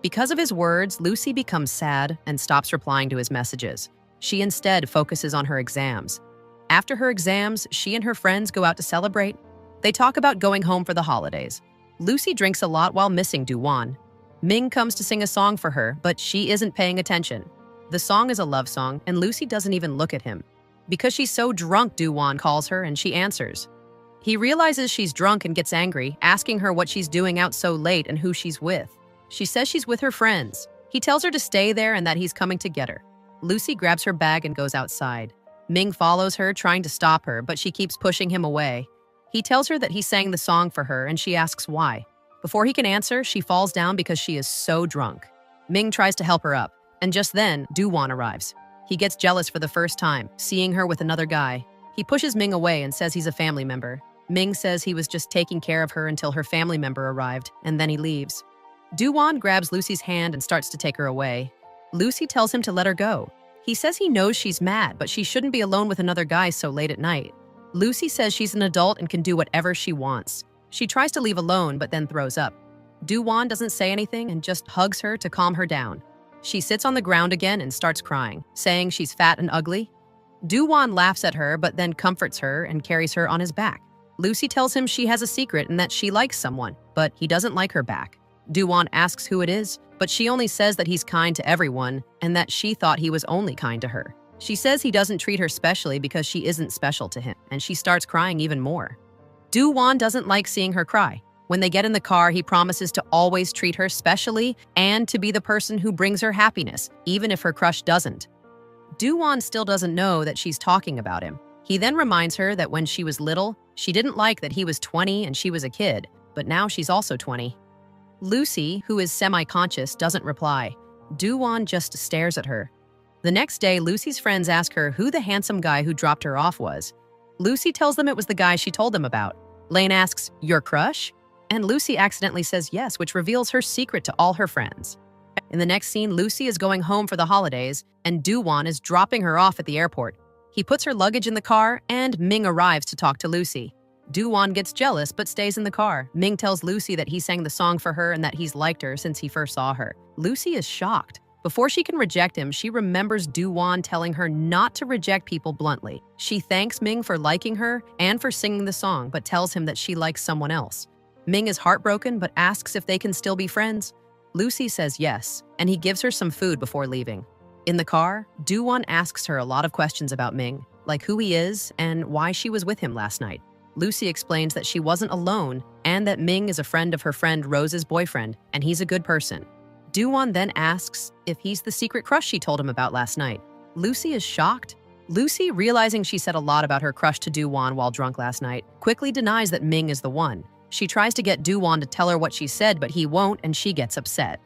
Because of his words, Lucy becomes sad and stops replying to his messages. She instead focuses on her exams. After her exams, she and her friends go out to celebrate. They talk about going home for the holidays. Lucy drinks a lot while missing Do-won. Ming comes to sing a song for her, but she isn't paying attention. The song is a love song, and Lucy doesn't even look at him. Because she's so drunk, Do-won calls her, and she answers. He realizes she's drunk and gets angry, asking her what she's doing out so late and who she's with. She says she's with her friends. He tells her to stay there and that he's coming to get her. Lucy grabs her bag and goes outside. Ming follows her, trying to stop her, but she keeps pushing him away. He tells her that he sang the song for her, and she asks why. Before he can answer, she falls down because she is so drunk. Ming tries to help her up. And just then, Do-won arrives. He gets jealous for the first time, seeing her with another guy. He pushes Ming away and says he's a family member. Ming says he was just taking care of her until her family member arrived, and then he leaves. Do-won grabs Lucy's hand and starts to take her away. Lucy tells him to let her go. He says he knows she's mad, but she shouldn't be alone with another guy so late at night. Lucy says she's an adult and can do whatever she wants. She tries to leave alone, but then throws up. Do-won doesn't say anything and just hugs her to calm her down. She sits on the ground again and starts crying, saying she's fat and ugly. Do-won laughs at her but then comforts her and carries her on his back. Lucy tells him she has a secret and that she likes someone, but he doesn't like her back. Do-won asks who it is, but she only says that he's kind to everyone and that she thought he was only kind to her. She says he doesn't treat her specially because she isn't special to him, and she starts crying even more. Do-won doesn't like seeing her cry. When they get in the car, he promises to always treat her specially and to be the person who brings her happiness, even if her crush doesn't. Do-won still doesn't know that she's talking about him. He then reminds her that when she was little, she didn't like that he was 20 and she was a kid, but now she's also 20. Lucy, who is semi-conscious, doesn't reply. Do-won just stares at her. The next day, Lucy's friends ask her who the handsome guy who dropped her off was. Lucy tells them it was the guy she told them about. Lane asks, "Your crush?" And Lucy accidentally says yes, which reveals her secret to all her friends. In the next scene, Lucy is going home for the holidays, and Do-won is dropping her off at the airport. He puts her luggage in the car, and Ming arrives to talk to Lucy. Do-won gets jealous but stays in the car. Ming tells Lucy that he sang the song for her and that he's liked her since he first saw her. Lucy is shocked. Before she can reject him, she remembers Do-won telling her not to reject people bluntly. She thanks Ming for liking her and for singing the song, but tells him that she likes someone else. Ming is heartbroken but asks if they can still be friends. Lucy says yes, and he gives her some food before leaving. In the car, Do-won asks her a lot of questions about Ming, like who he is and why she was with him last night. Lucy explains that she wasn't alone and that Ming is a friend of her friend Rose's boyfriend, and he's a good person. Do-won then asks if he's the secret crush she told him about last night. Lucy is shocked. Lucy, realizing she said a lot about her crush to Do-won while drunk last night, quickly denies that Ming is the one. She tries to get Do-won to tell her what she said, but he won't, and she gets upset.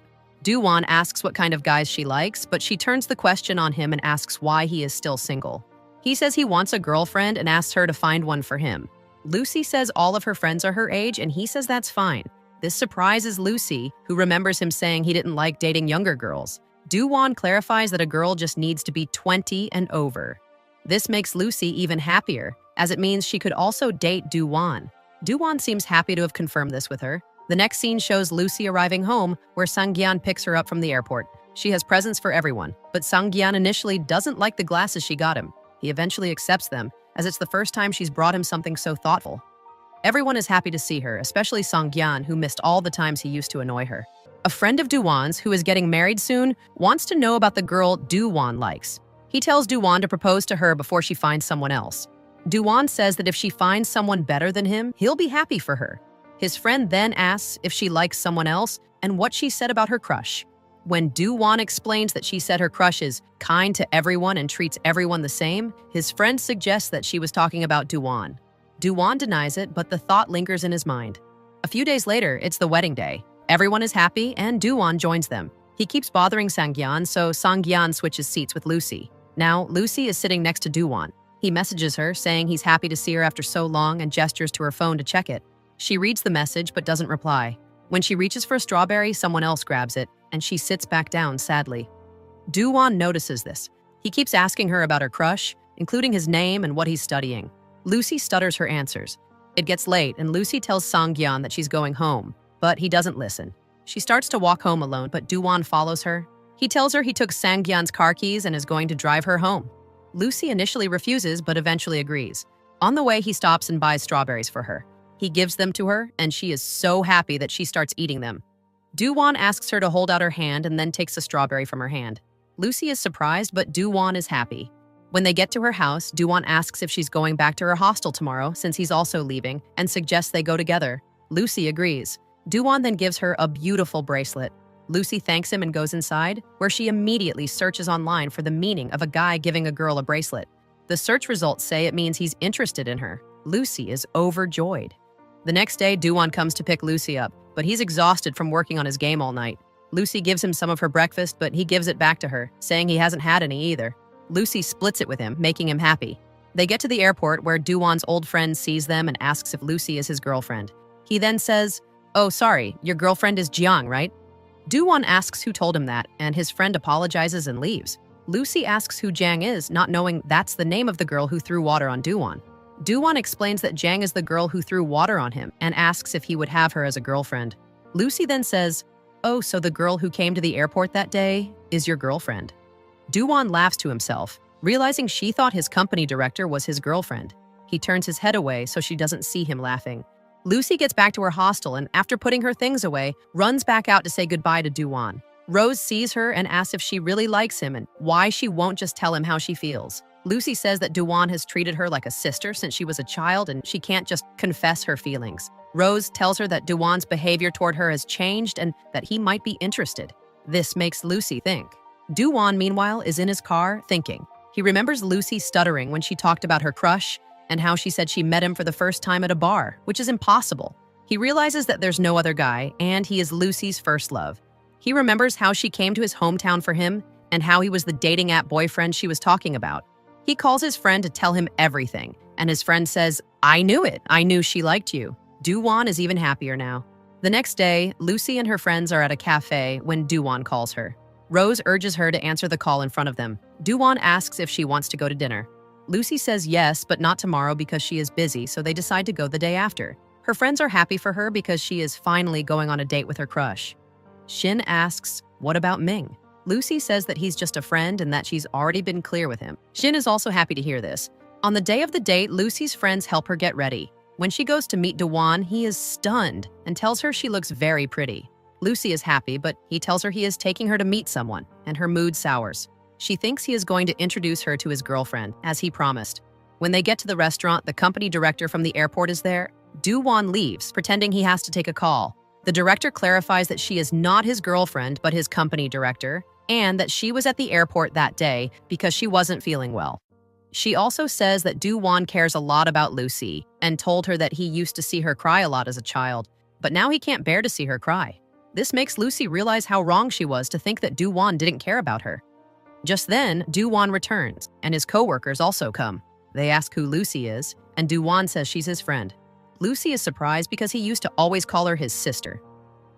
Do-won asks what kind of guys she likes, but she turns the question on him and asks why he is still single. He says he wants a girlfriend and asks her to find one for him. Lucy says all of her friends are her age, and he says that's fine. This surprises Lucy, who remembers him saying he didn't like dating younger girls. Do-won clarifies that a girl just needs to be 20 and over. This makes Lucy even happier, as it means she could also date Do-won. Do-won seems happy to have confirmed this with her. The next scene shows Lucy arriving home, where Sang-gyan picks her up from the airport. She has presents for everyone, but Sang-gyan initially doesn't like the glasses she got him. He eventually accepts them, as it's the first time she's brought him something so thoughtful. Everyone is happy to see her, especially Sang-gyan, who missed all the times he used to annoy her. A friend of Do-won's, who is getting married soon, wants to know about the girl Do-won likes. He tells Do-won to propose to her before she finds someone else. Do-won says that if she finds someone better than him, he'll be happy for her. His friend then asks if she likes someone else and what she said about her crush. When Do-won explains that she said her crush is kind to everyone and treats everyone the same, his friend suggests that she was talking about Do-won. Do-won denies it, but the thought lingers in his mind. A few days later, it's the wedding day. Everyone is happy, and Do-won joins them. He keeps bothering Sang-gyan, so Sang-gyan switches seats with Lucy. Now, Lucy is sitting next to Do-won. He messages her, saying he's happy to see her after so long and gestures to her phone to check it. She reads the message but doesn't reply. When she reaches for a strawberry, someone else grabs it, and she sits back down sadly. Do-won notices this. He keeps asking her about her crush, including his name and what he's studying. Lucy stutters her answers. It gets late, and Lucy tells Sang-gyan that she's going home, but he doesn't listen. She starts to walk home alone, but Do-won follows her. He tells her he took Sang-gyan's car keys and is going to drive her home. Lucy initially refuses, but eventually agrees. On the way, he stops and buys strawberries for her. He gives them to her, and she is so happy that she starts eating them. Do-won asks her to hold out her hand and then takes a strawberry from her hand. Lucy is surprised, but Do-won is happy. When they get to her house, Do-won asks if she's going back to her hostel tomorrow since he's also leaving and suggests they go together. Lucy agrees. Do-won then gives her a beautiful bracelet. Lucy thanks him and goes inside, where she immediately searches online for the meaning of a guy giving a girl a bracelet. The search results say it means he's interested in her. Lucy is overjoyed. The next day, Do-won comes to pick Lucy up, but he's exhausted from working on his game all night. Lucy gives him some of her breakfast, but he gives it back to her, saying he hasn't had any either. Lucy splits it with him, making him happy. They get to the airport, where Do-won's old friend sees them and asks if Lucy is his girlfriend. He then says, "Oh, sorry, your girlfriend is Jiang, right?" Do-won asks who told him that, and his friend apologizes and leaves. Lucy asks who Jiang is, not knowing that's the name of the girl who threw water on Do-won. Do-won explains that Jiang is the girl who threw water on him and asks if he would have her as a girlfriend. Lucy then says, "Oh, so the girl who came to the airport that day?" is your girlfriend. Doo-won laughs to himself, realizing she thought his company director was his girlfriend. He turns his head away so she doesn't see him laughing. Lucy gets back to her hostel and, after putting her things away, runs back out to say goodbye to Doo-won. Rose sees her and asks if she really likes him and why she won't just tell him how she feels. Lucy says that Doo-won has treated her like a sister since she was a child and she can't just confess her feelings. Rose tells her that Doo-won's behavior toward her has changed and that he might be interested. This makes Lucy think. Doo-won, meanwhile, is in his car thinking. He remembers Lucy stuttering when she talked about her crush and how she said she met him for the first time at a bar, which is impossible. He realizes that there's no other guy and he is Lucy's first love. He remembers how she came to his hometown for him and how he was the dating app boyfriend she was talking about. He calls his friend to tell him everything, and his friend says, "I knew it. I knew she liked you." Doo-won is even happier now. The next day, Lucy and her friends are at a cafe when Doo-won calls her. Rose urges her to answer the call in front of them. Doo-won asks if she wants to go to dinner. Lucy says yes, but not tomorrow because she is busy, so they decide to go the day after. Her friends are happy for her because she is finally going on a date with her crush. Shin asks, "What about Ming?" Lucy says that he's just a friend and that she's already been clear with him. Shin is also happy to hear this. On the day of the date, Lucy's friends help her get ready. When she goes to meet Doo-won, he is stunned and tells her she looks very pretty. Lucy is happy, but he tells her he is taking her to meet someone, and her mood sours. She thinks he is going to introduce her to his girlfriend, as he promised. When they get to the restaurant, the company director from the airport is there. Doo-won leaves, pretending he has to take a call. The director clarifies that she is not his girlfriend, but his company director, and that she was at the airport that day because she wasn't feeling well. She also says that Doo-won cares a lot about Lucy and told her that he used to see her cry a lot as a child, but now he can't bear to see her cry. This makes Lucy realize how wrong she was to think that Doo-won didn't care about her. Just then, Doo-won returns, and his co-workers also come. They ask who Lucy is, and Doo-won says she's his friend. Lucy is surprised because he used to always call her his sister.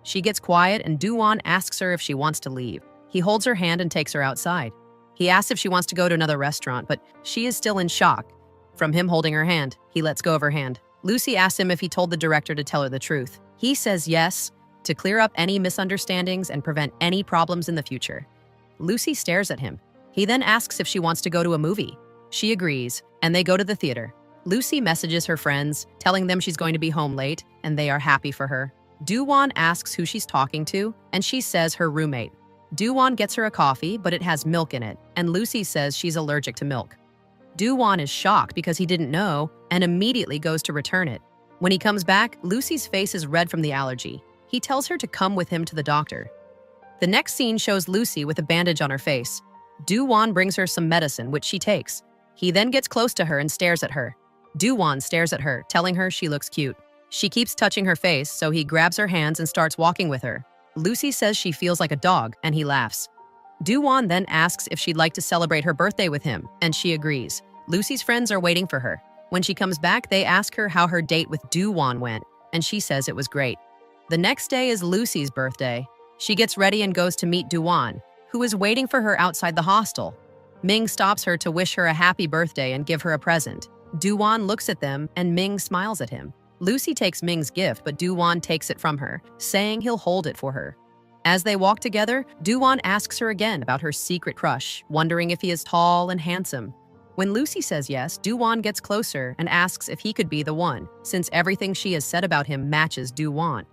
She gets quiet, and Doo-won asks her if she wants to leave. He holds her hand and takes her outside. He asks if she wants to go to another restaurant, but she is still in shock. From him holding her hand, he lets go of her hand. Lucy asks him if he told the director to tell her the truth. He says yes, to clear up any misunderstandings and prevent any problems in the future. Lucy stares at him. He then asks if she wants to go to a movie. She agrees, and they go to the theater. Lucy messages her friends, telling them she's going to be home late, and they are happy for her. Doo-won asks who she's talking to, and she says her roommate. Doo-won gets her a coffee, but it has milk in it, and Lucy says she's allergic to milk. Doo-won is shocked because he didn't know and immediately goes to return it. When he comes back, Lucy's face is red from the allergy. He tells her to come with him to the doctor. The next scene shows Lucy with a bandage on her face. Doo-won brings her some medicine, which she takes. He then gets close to her and stares at her. Doo-won stares at her, telling her she looks cute. She keeps touching her face, so he grabs her hands and starts walking with her. Lucy says she feels like a dog, and he laughs. Doo-won then asks if she'd like to celebrate her birthday with him, and she agrees. Lucy's friends are waiting for her. When she comes back, they ask her how her date with Doo-won went, and she says it was great. The next day is Lucy's birthday. She gets ready and goes to meet Doo-won, who is waiting for her outside the hostel. Ming stops her to wish her a happy birthday and give her a present. Doo-won looks at them, and Ming smiles at him. Lucy takes Ming's gift, but Doo-won takes it from her, saying he'll hold it for her. As they walk together, Doo-won asks her again about her secret crush, wondering if he is tall and handsome. When Lucy says yes, Doo-won gets closer and asks if he could be the one, since everything she has said about him matches Doo-won.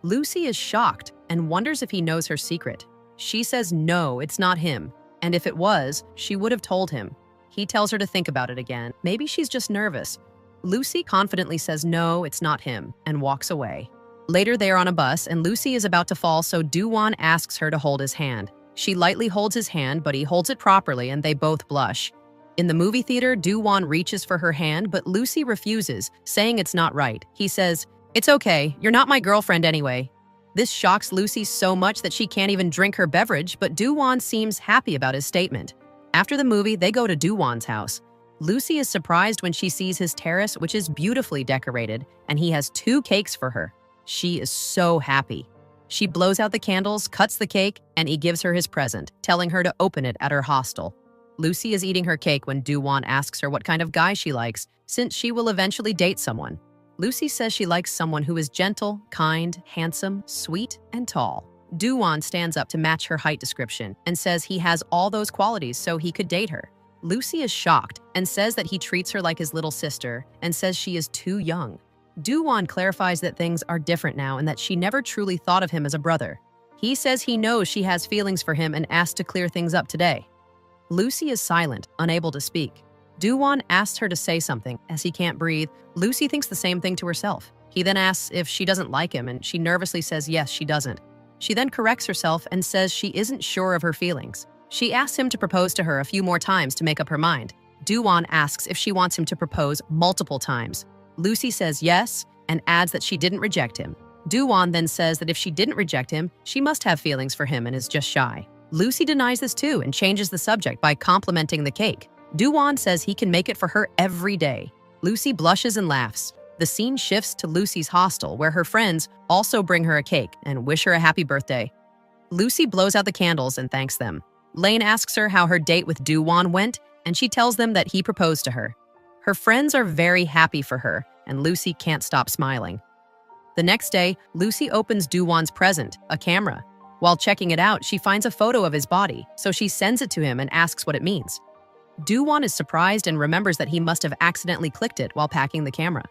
Lucy is shocked and wonders if he knows her secret. She says no, it's not him, and if it was, she would have told him. He tells her to think about it again. Maybe she's just nervous. Lucy confidently says no, it's not him, and walks away. Later, they are on a bus, and Lucy is about to fall, so Doo-won asks her to hold his hand. She lightly holds his hand, but he holds it properly, and they both blush. In the movie theater, Doo-won reaches for her hand, but Lucy refuses, saying it's not right. He says, "It's okay, you're not my girlfriend anyway." This shocks Lucy so much that she can't even drink her beverage, but Doo-won seems happy about his statement. After the movie, they go to Doo-won's house. Lucy is surprised when she sees his terrace, which is beautifully decorated, and he has 2 cakes for her. She is so happy. She blows out the candles, cuts the cake, and he gives her his present, telling her to open it at her hostel. Lucy is eating her cake when Doo-won asks her what kind of guy she likes, since she will eventually date someone. Lucy says she likes someone who is gentle, kind, handsome, sweet, and tall. Doo-won stands up to match her height description and says he has all those qualities so he could date her. Lucy is shocked and says that he treats her like his little sister and says she is too young. Doo-won clarifies that things are different now and that she never truly thought of him as a brother. He says he knows she has feelings for him and asks to clear things up today. Lucy is silent, unable to speak. Doo-won asks her to say something. As he can't breathe, Lucy thinks the same thing to herself. He then asks if she doesn't like him, and she nervously says yes, she doesn't. She then corrects herself and says she isn't sure of her feelings. She asks him to propose to her a few more times to make up her mind. Doo-won asks if she wants him to propose multiple times. Lucy says yes and adds that she didn't reject him. Doo-won then says that if she didn't reject him, she must have feelings for him and is just shy. Lucy denies this too and changes the subject by complimenting the cake. Doo-won says he can make it for her every day. Lucy blushes and laughs. The scene shifts to Lucy's hostel, where her friends also bring her a cake and wish her a happy birthday. Lucy blows out the candles and thanks them. Lane asks her how her date with Doo-won went, and she tells them that he proposed to her. Her friends are very happy for her, and Lucy can't stop smiling. The next day, Lucy opens Doo-won's present, a camera. While checking it out, she finds a photo of his body, so she sends it to him and asks what it means. Doo-won is surprised and remembers that he must have accidentally clicked it while packing the camera.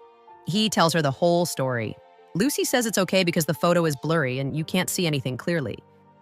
He tells her the whole story. Lucy says it's okay because the photo is blurry and you can't see anything clearly.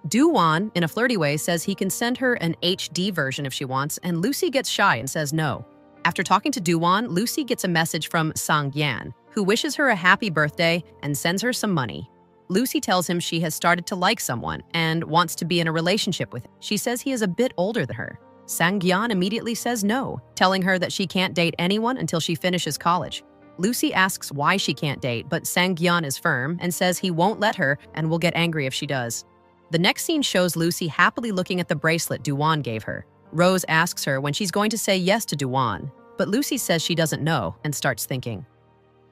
Doo-won, in a flirty way, says he can send her an HD version if she wants, and Lucy gets shy and says no. After talking to Doo-won, Lucy gets a message from Sang-yan, who wishes her a happy birthday and sends her some money. Lucy tells him she has started to like someone and wants to be in a relationship with him. She says he is a bit older than her. Sang-yan immediately says no, telling her that she can't date anyone until she finishes college. Lucy asks why she can't date, but Sang-yan is firm and says he won't let her and will get angry if she does. The next scene shows Lucy happily looking at the bracelet Doo-won gave her. Rose asks her when she's going to say yes to Doo-won, but Lucy says she doesn't know and starts thinking.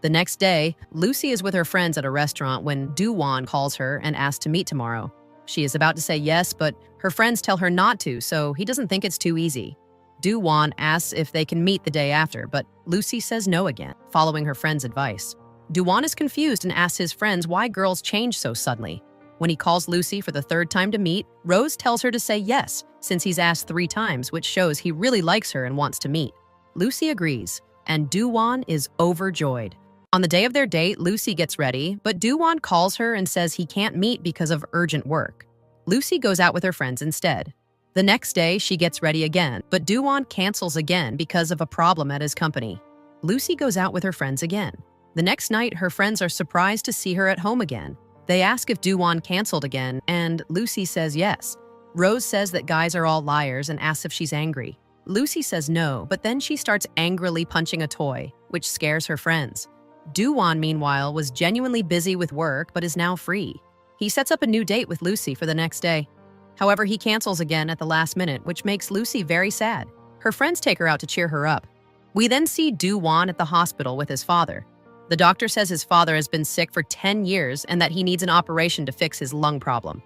The next day, Lucy is with her friends at a restaurant when Doo-won calls her and asks to meet tomorrow. She is about to say yes, but her friends tell her not to, so he doesn't think it's too easy. Doo-won asks if they can meet the day after, but Lucy says no again, following her friend's advice. Doo-won is confused and asks his friends why girls change so suddenly. When he calls Lucy for the third time to meet, Rose tells her to say yes, since he's asked 3 times, which shows he really likes her and wants to meet. Lucy agrees, and Doo-won is overjoyed. On the day of their date, Lucy gets ready, but Doo-won calls her and says he can't meet because of urgent work. Lucy goes out with her friends instead. The next day, she gets ready again, but Doo-won cancels again because of a problem at his company. Lucy goes out with her friends again. The next night, her friends are surprised to see her at home again. They ask if Doo-won canceled again, and Lucy says yes. Rose says that guys are all liars and asks if she's angry. Lucy says no, but then she starts angrily punching a toy, which scares her friends. Doo-won, meanwhile, was genuinely busy with work but is now free. He sets up a new date with Lucy for the next day. However, he cancels again at the last minute, which makes Lucy very sad. Her friends take her out to cheer her up. We then see Doo-won at the hospital with his father. The doctor says his father has been sick for 10 years and that he needs an operation to fix his lung problem.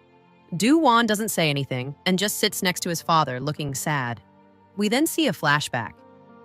Doo-won doesn't say anything and just sits next to his father, looking sad. We then see a flashback.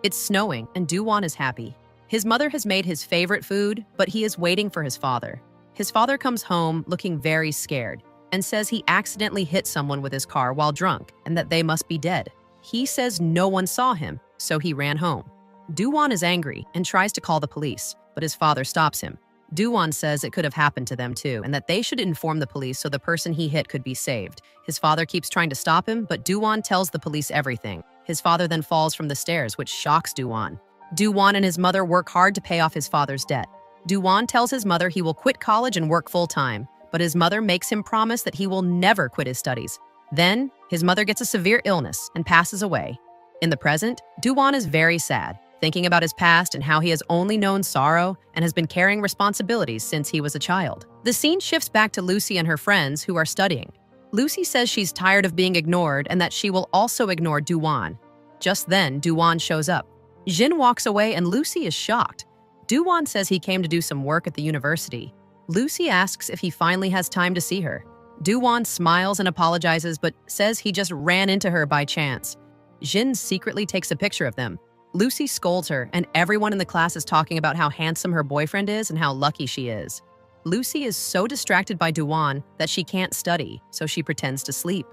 It's snowing and Doo-won is happy. His mother has made his favorite food, but he is waiting for his father. His father comes home looking very scared and says he accidentally hit someone with his car while drunk and that they must be dead. He says no one saw him, so he ran home. Doo-won is angry and tries to call the police, but his father stops him. Doo-won says it could have happened to them too, and that they should inform the police so the person he hit could be saved. His father keeps trying to stop him, but Doo-won tells the police everything. His father then falls from the stairs, which shocks Doo-won. Doo-won and his mother work hard to pay off his father's debt. Doo-won tells his mother he will quit college and work full-time, but his mother makes him promise that he will never quit his studies. Then, his mother gets a severe illness and passes away. In the present, Doo-won is very sad, thinking about his past and how he has only known sorrow and has been carrying responsibilities since he was a child. The scene shifts back to Lucy and her friends who are studying. Lucy says she's tired of being ignored and that she will also ignore Doo-won. Just then, Doo-won shows up. Jin walks away and Lucy is shocked. Doo-won says he came to do some work at the university. Lucy asks if he finally has time to see her. Doo-won smiles and apologizes but says he just ran into her by chance. Jin secretly takes a picture of them. Lucy scolds her, and everyone in the class is talking about how handsome her boyfriend is and how lucky she is. Lucy is so distracted by Duan that she can't study, so she pretends to sleep.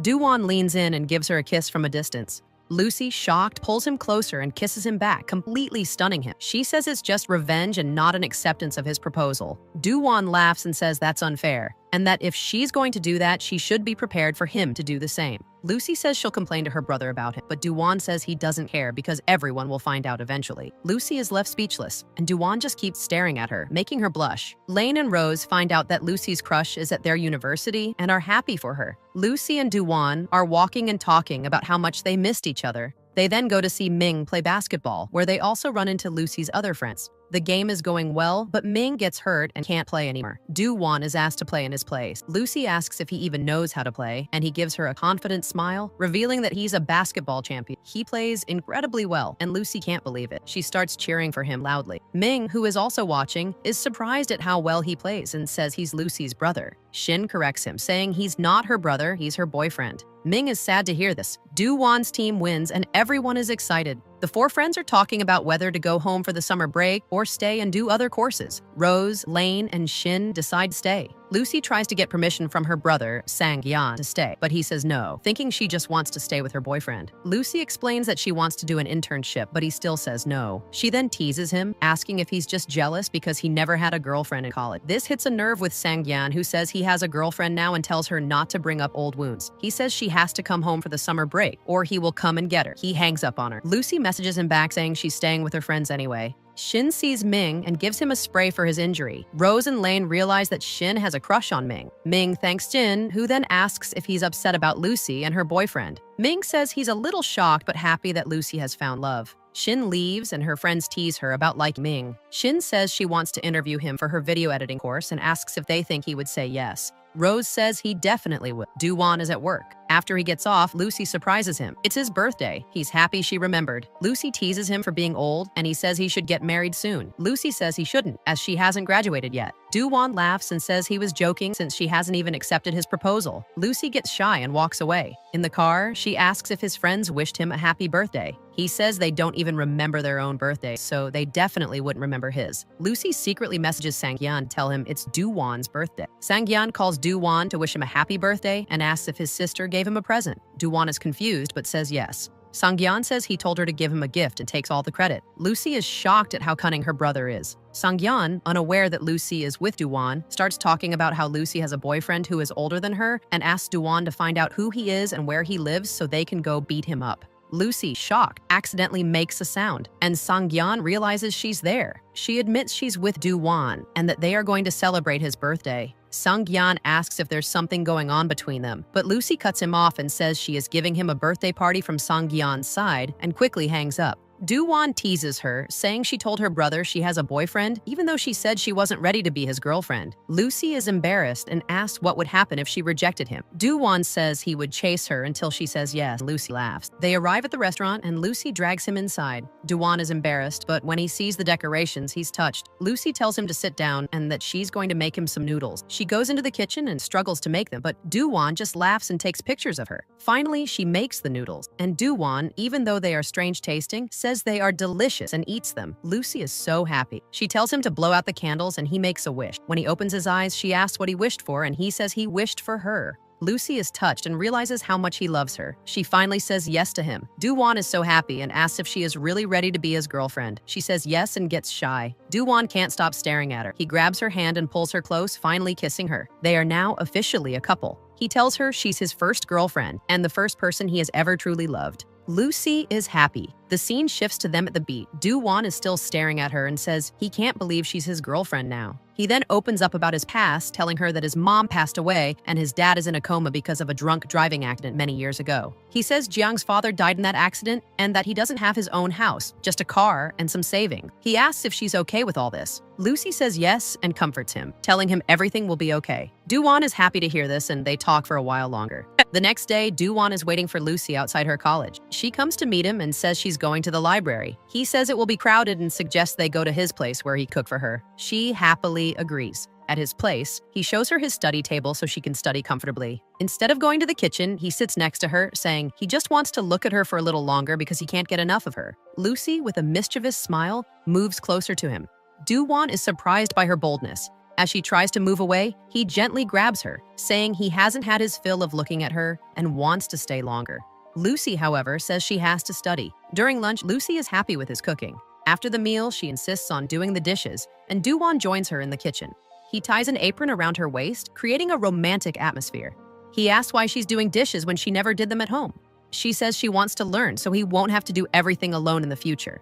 Duan leans in and gives her a kiss from a distance. Lucy, shocked, pulls him closer and kisses him back, completely stunning him. She says it's just revenge and not an acceptance of his proposal. Duan laughs and says that's unfair, and that if she's going to do that, she should be prepared for him to do the same. Lucy says she'll complain to her brother about him, but Duan says he doesn't care because everyone will find out eventually. Lucy is left speechless, and Duan just keeps staring at her, making her blush. Lane and Rose find out that Lucy's crush is at their university and are happy for her. Lucy and Duan are walking and talking about how much they missed each other. They then go to see Ming play basketball, where they also run into Lucy's other friends. The game is going well, but Ming gets hurt and can't play anymore. Duan is asked to play in his place. Lucy asks if he even knows how to play, and he gives her a confident smile, revealing that he's a basketball champion. He plays incredibly well, and Lucy can't believe it. She starts cheering for him loudly. Ming, who is also watching, is surprised at how well he plays and says he's Lucy's brother. Shin corrects him, saying he's not her brother, he's her boyfriend. Ming is sad to hear this. Duwan's team wins and everyone is excited. The four friends are talking about whether to go home for the summer break or stay and do other courses. Rose, Lane, and Shin decide to stay. Lucy tries to get permission from her brother, Sang-Yan, to stay, but he says no, thinking she just wants to stay with her boyfriend. Lucy explains that she wants to do an internship, but he still says no. She then teases him, asking if he's just jealous because he never had a girlfriend in college. This hits a nerve with Sang-Yan, who says he has a girlfriend now and tells her not to bring up old wounds. He says she has to come home for the summer break, or he will come and get her. He hangs up on her. Lucy messages him back saying she's staying with her friends anyway. Shin sees Ming and gives him a spray for his injury. Rose and Lane realize that Shin has a crush on Ming. Ming thanks Shin, who then asks if he's upset about Lucy and her boyfriend. Ming says he's a little shocked but happy that Lucy has found love. Shin leaves and her friends tease her about liking Ming. Shin says she wants to interview him for her video editing course and asks if they think he would say yes. Rose says he definitely would. Duwan is at work. After he gets off, Lucy surprises him. It's his birthday. He's happy she remembered. Lucy teases him for being old, and he says he should get married soon. Lucy says he shouldn't, as she hasn't graduated yet. Duwan laughs and says he was joking since she hasn't even accepted his proposal. Lucy gets shy and walks away. In the car, she asks if his friends wished him a happy birthday. He says they don't even remember their own birthdays, so they definitely wouldn't remember his. Lucy secretly messages Sang-Yan to tell him it's Duwan's birthday. Sang-Yan calls Duwan to wish him a happy birthday and asks if his sister gave him a present. Duwan is confused but says yes. Sang-Yan says he told her to give him a gift and takes all the credit. Lucy is shocked at how cunning her brother is. Sang-Yan, unaware that Lucy is with Duwan, starts talking about how Lucy has a boyfriend who is older than her and asks Duwan to find out who he is and where he lives so they can go beat him up. Lucy, shocked, accidentally makes a sound, and Sang-Yan realizes she's there. She admits she's with Duwan and that they are going to celebrate his birthday. Sang-Yan asks if there's something going on between them, but Lucy cuts him off and says she is giving him a birthday party from Sang-Yan's side and quickly hangs up. Duwan teases her, saying she told her brother she has a boyfriend, even though she said she wasn't ready to be his girlfriend. Lucy is embarrassed and asks what would happen if she rejected him. Duwan says he would chase her until she says yes. Lucy laughs. They arrive at the restaurant and Lucy drags him inside. Duwan is embarrassed, but when he sees the decorations, he's touched. Lucy tells him to sit down and that she's going to make him some noodles. She goes into the kitchen and struggles to make them, but Duwan just laughs and takes pictures of her. Finally, she makes the noodles, and Duwan, even though they are strange tasting, says they are delicious and eats them. Lucy is so happy. She tells him to blow out the candles and he makes a wish. When he opens his eyes, she asks what he wished for and he says he wished for her. Lucy is touched and realizes how much he loves her. She finally says yes to him. Duwan is so happy and asks if she is really ready to be his girlfriend. She says yes and gets shy. Duwan can't stop staring at her. He grabs her hand and pulls her close, finally kissing her. They are now officially a couple. He tells her she's his first girlfriend and the first person he has ever truly loved. Lucy is happy. The scene shifts to them at the beach. Duwan is still staring at her and says he can't believe she's his girlfriend now. He then opens up about his past, telling her that his mom passed away and his dad is in a coma because of a drunk driving accident many years ago. He says Jiang's father died in that accident and that he doesn't have his own house, just a car and some saving. He asks if she's okay with all this. Lucy says yes and comforts him, telling him everything will be okay. Duwan is happy to hear this and they talk for a while longer. The next day, Duwan is waiting for Lucy outside her college. She comes to meet him and says she's going to the library. He says it will be crowded and suggests they go to his place where he cooked for her. She happily agrees. At his place, he shows her his study table so she can study comfortably. Instead of going to the kitchen, he sits next to her, saying he just wants to look at her for a little longer because he can't get enough of her. Lucy, with a mischievous smile, moves closer to him. Duwan is surprised by her boldness. As she tries to move away, he gently grabs her, saying he hasn't had his fill of looking at her and wants to stay longer. Lucy, however, says she has to study. During lunch, Lucy is happy with his cooking. After the meal, she insists on doing the dishes, and Do-won joins her in the kitchen. He ties an apron around her waist, creating a romantic atmosphere. He asks why she's doing dishes when she never did them at home. She says she wants to learn so he won't have to do everything alone in the future.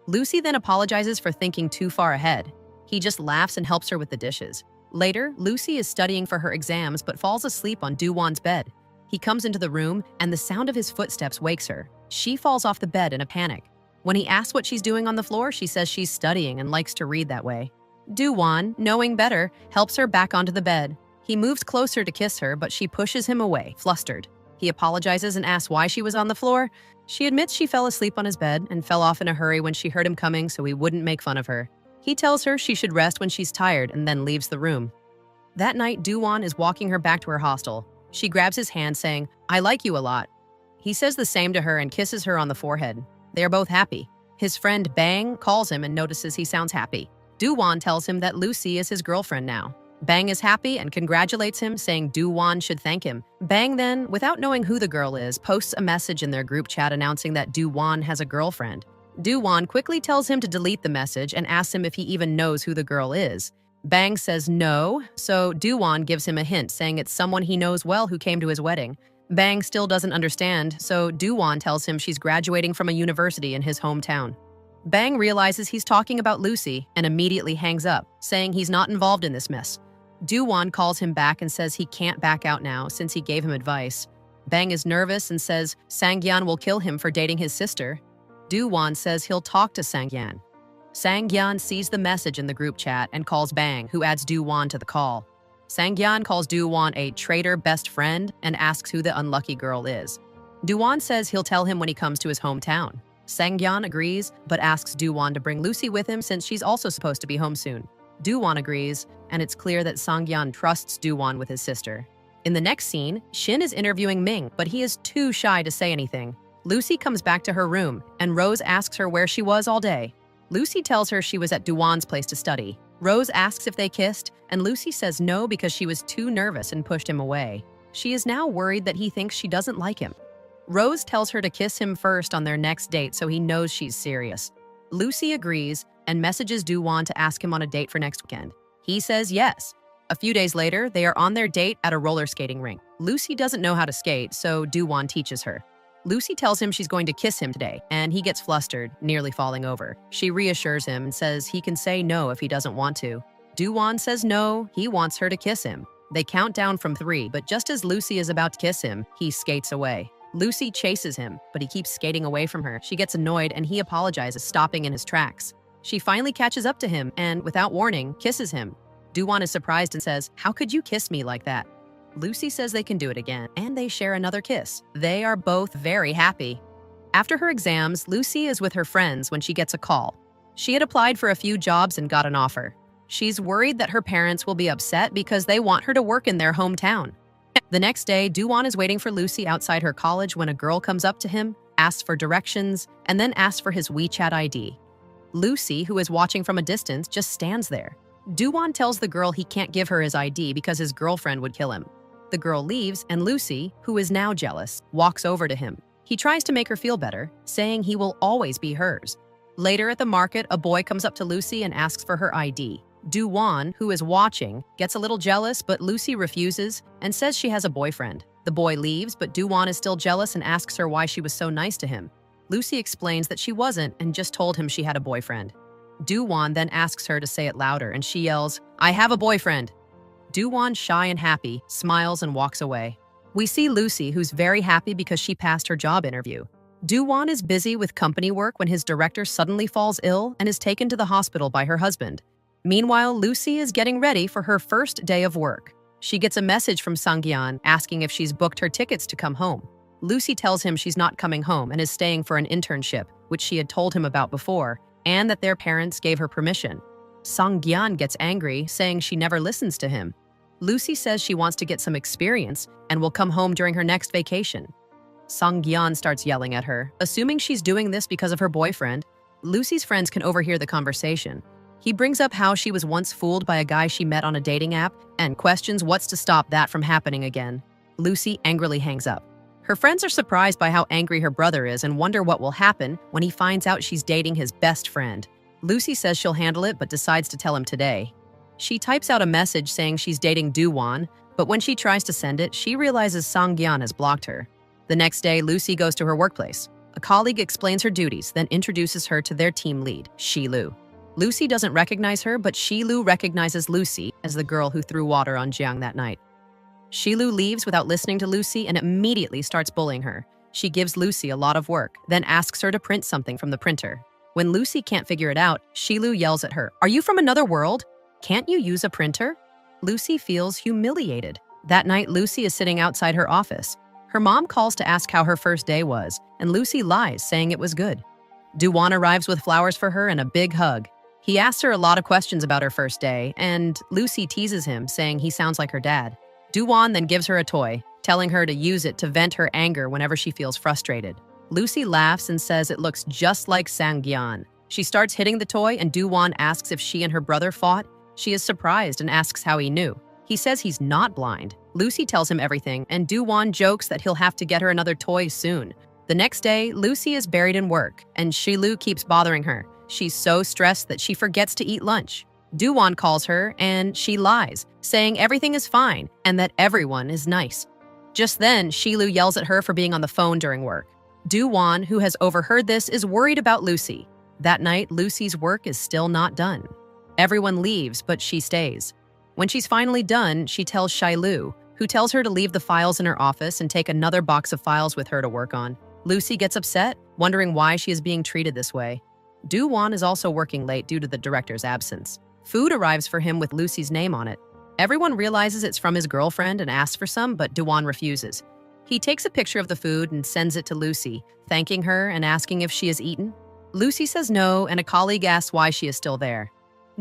Lucy then apologizes for thinking too far ahead. He just laughs and helps her with the dishes. Later, Lucy is studying for her exams but falls asleep on Do-won's bed. He comes into the room and the sound of his footsteps wakes her. She falls off the bed in a panic. When he asks what she's doing on the floor, she says she's studying and likes to read that way. Do-won, knowing better, helps her back onto the bed. He moves closer to kiss her, but she pushes him away, flustered. He apologizes and asks why she was on the floor. She admits she fell asleep on his bed and fell off in a hurry when she heard him coming so he wouldn't make fun of her. He tells her she should rest when she's tired and then leaves the room. That night, Do-won is walking her back to her hostel. She grabs his hand, saying, "I like you a lot." He says the same to her and kisses her on the forehead. They are both happy. His friend Bang calls him and notices he sounds happy. Do-won tells him that Lucy is his girlfriend now. Bang is happy and congratulates him, saying Do-won should thank him. Bang then, without knowing who the girl is, posts a message in their group chat announcing that Do-won has a girlfriend. Do-won quickly tells him to delete the message and asks him if he even knows who the girl is. Bang says no, so Do-won gives him a hint, saying it's someone he knows well who came to his wedding. Bang still doesn't understand, so Do-won tells him she's graduating from a university in his hometown. Bang realizes he's talking about Lucy and immediately hangs up, saying he's not involved in this mess. Do-won calls him back and says he can't back out now since he gave him advice. Bang is nervous and says Sang-gyan will kill him for dating his sister. Do-won says he'll talk to Sang-gyan. Sang-gyan sees the message in the group chat and calls Bang, who adds Do-won to the call. Sang-gyan calls Do-won a traitor best friend and asks who the unlucky girl is. Do-won says he'll tell him when he comes to his hometown. Sang-gyan agrees, but asks Do-won to bring Lucy with him since she's also supposed to be home soon. Do-won agrees, and it's clear that Sang-gyan trusts Do-won with his sister. In the next scene, Shin is interviewing Ming, but he is too shy to say anything. Lucy comes back to her room, and Rose asks her where she was all day. Lucy tells her she was at Do-won's place to study. Rose asks if they kissed, and Lucy says no because she was too nervous and pushed him away. She is now worried that he thinks she doesn't like him. Rose tells her to kiss him first on their next date so he knows she's serious. Lucy agrees and messages Do-won to ask him on a date for next weekend. He says yes. A few days later, they are on their date at a roller skating rink. Lucy doesn't know how to skate, so Do-won teaches her. Lucy tells him she's going to kiss him today, and he gets flustered, nearly falling over. She reassures him and says he can say no if he doesn't want to. Do-won says no, he wants her to kiss him. They count down from 3, but just as Lucy is about to kiss him, he skates away. Lucy chases him, but he keeps skating away from her. She gets annoyed and he apologizes, stopping in his tracks. She finally catches up to him and, without warning, kisses him. Do-won is surprised and says, "How could you kiss me like that?" Lucy says they can do it again, and they share another kiss. They are both very happy. After her exams, Lucy is with her friends when she gets a call. She had applied for a few jobs and got an offer. She's worried that her parents will be upset because they want her to work in their hometown. The next day, Do-won is waiting for Lucy outside her college when a girl comes up to him, asks for directions, and then asks for his WeChat ID. Lucy, who is watching from a distance, just stands there. Do-won tells the girl he can't give her his ID because his girlfriend would kill him. The girl leaves, and Lucy, who is now jealous, walks over to him. He tries to make her feel better, saying he will always be hers. Later at the market, a boy comes up to Lucy and asks for her ID. Do-won, who is watching, gets a little jealous, but Lucy refuses and says she has a boyfriend. The boy leaves, but Do-won is still jealous and asks her why she was so nice to him. Lucy explains that she wasn't and just told him she had a boyfriend. Do-won then asks her to say it louder, and she yells, "I have a boyfriend." Do-won, shy and happy, smiles and walks away. We see Lucy, who's very happy because she passed her job interview. Do-won is busy with company work when his director suddenly falls ill and is taken to the hospital by her husband. Meanwhile, Lucy is getting ready for her first day of work. She gets a message from Sang-gyan asking if she's booked her tickets to come home. Lucy tells him she's not coming home and is staying for an internship, which she had told him about before, and that their parents gave her permission. Sang-gyan gets angry, saying she never listens to him. Lucy says she wants to get some experience and will come home during her next vacation. Sang-gyan starts yelling at her, assuming she's doing this because of her boyfriend. Lucy's friends can overhear the conversation. He brings up how she was once fooled by a guy she met on a dating app and questions what's to stop that from happening again. Lucy angrily hangs up. Her friends are surprised by how angry her brother is and wonder what will happen when he finds out she's dating his best friend. Lucy says she'll handle it but decides to tell him today. She types out a message saying she's dating Do-won, but when she tries to send it, she realizes Sang-gyeon has blocked her. The next day, Lucy goes to her workplace. A colleague explains her duties, then introduces her to their team lead, Shi-lu. Lucy doesn't recognize her, but Shi-lu recognizes Lucy as the girl who threw water on Jiang that night. Shi-lu leaves without listening to Lucy and immediately starts bullying her. She gives Lucy a lot of work, then asks her to print something from the printer. When Lucy can't figure it out, Shi-lu yells at her, "Are you from another world? Can't you use a printer?" Lucy feels humiliated. That night, Lucy is sitting outside her office. Her mom calls to ask how her first day was, and Lucy lies, saying it was good. Do-won arrives with flowers for her and a big hug. He asks her a lot of questions about her first day, and Lucy teases him, saying he sounds like her dad. Do-won then gives her a toy, telling her to use it to vent her anger whenever she feels frustrated. Lucy laughs and says it looks just like Sang-gyeon. She starts hitting the toy, and Do-won asks if she and her brother fought. She is surprised and asks how he knew. He says he's not blind. Lucy tells him everything, and Do-won jokes that he'll have to get her another toy soon. The next day, Lucy is buried in work, and Shi-lu keeps bothering her. She's so stressed that she forgets to eat lunch. Do-won calls her, and she lies, saying everything is fine and that everyone is nice. Just then, Shi-lu yells at her for being on the phone during work. Do-won, who has overheard this, is worried about Lucy. That night, Lucy's work is still not done. Everyone leaves, but she stays. When she's finally done, she tells Shi-lu, who tells her to leave the files in her office and take another box of files with her to work on. Lucy gets upset, wondering why she is being treated this way. Do-won is also working late due to the director's absence. Food arrives for him with Lucy's name on it. Everyone realizes it's from his girlfriend and asks for some, but Do-won refuses. He takes a picture of the food and sends it to Lucy, thanking her and asking if she has eaten. Lucy says no, and a colleague asks why she is still there.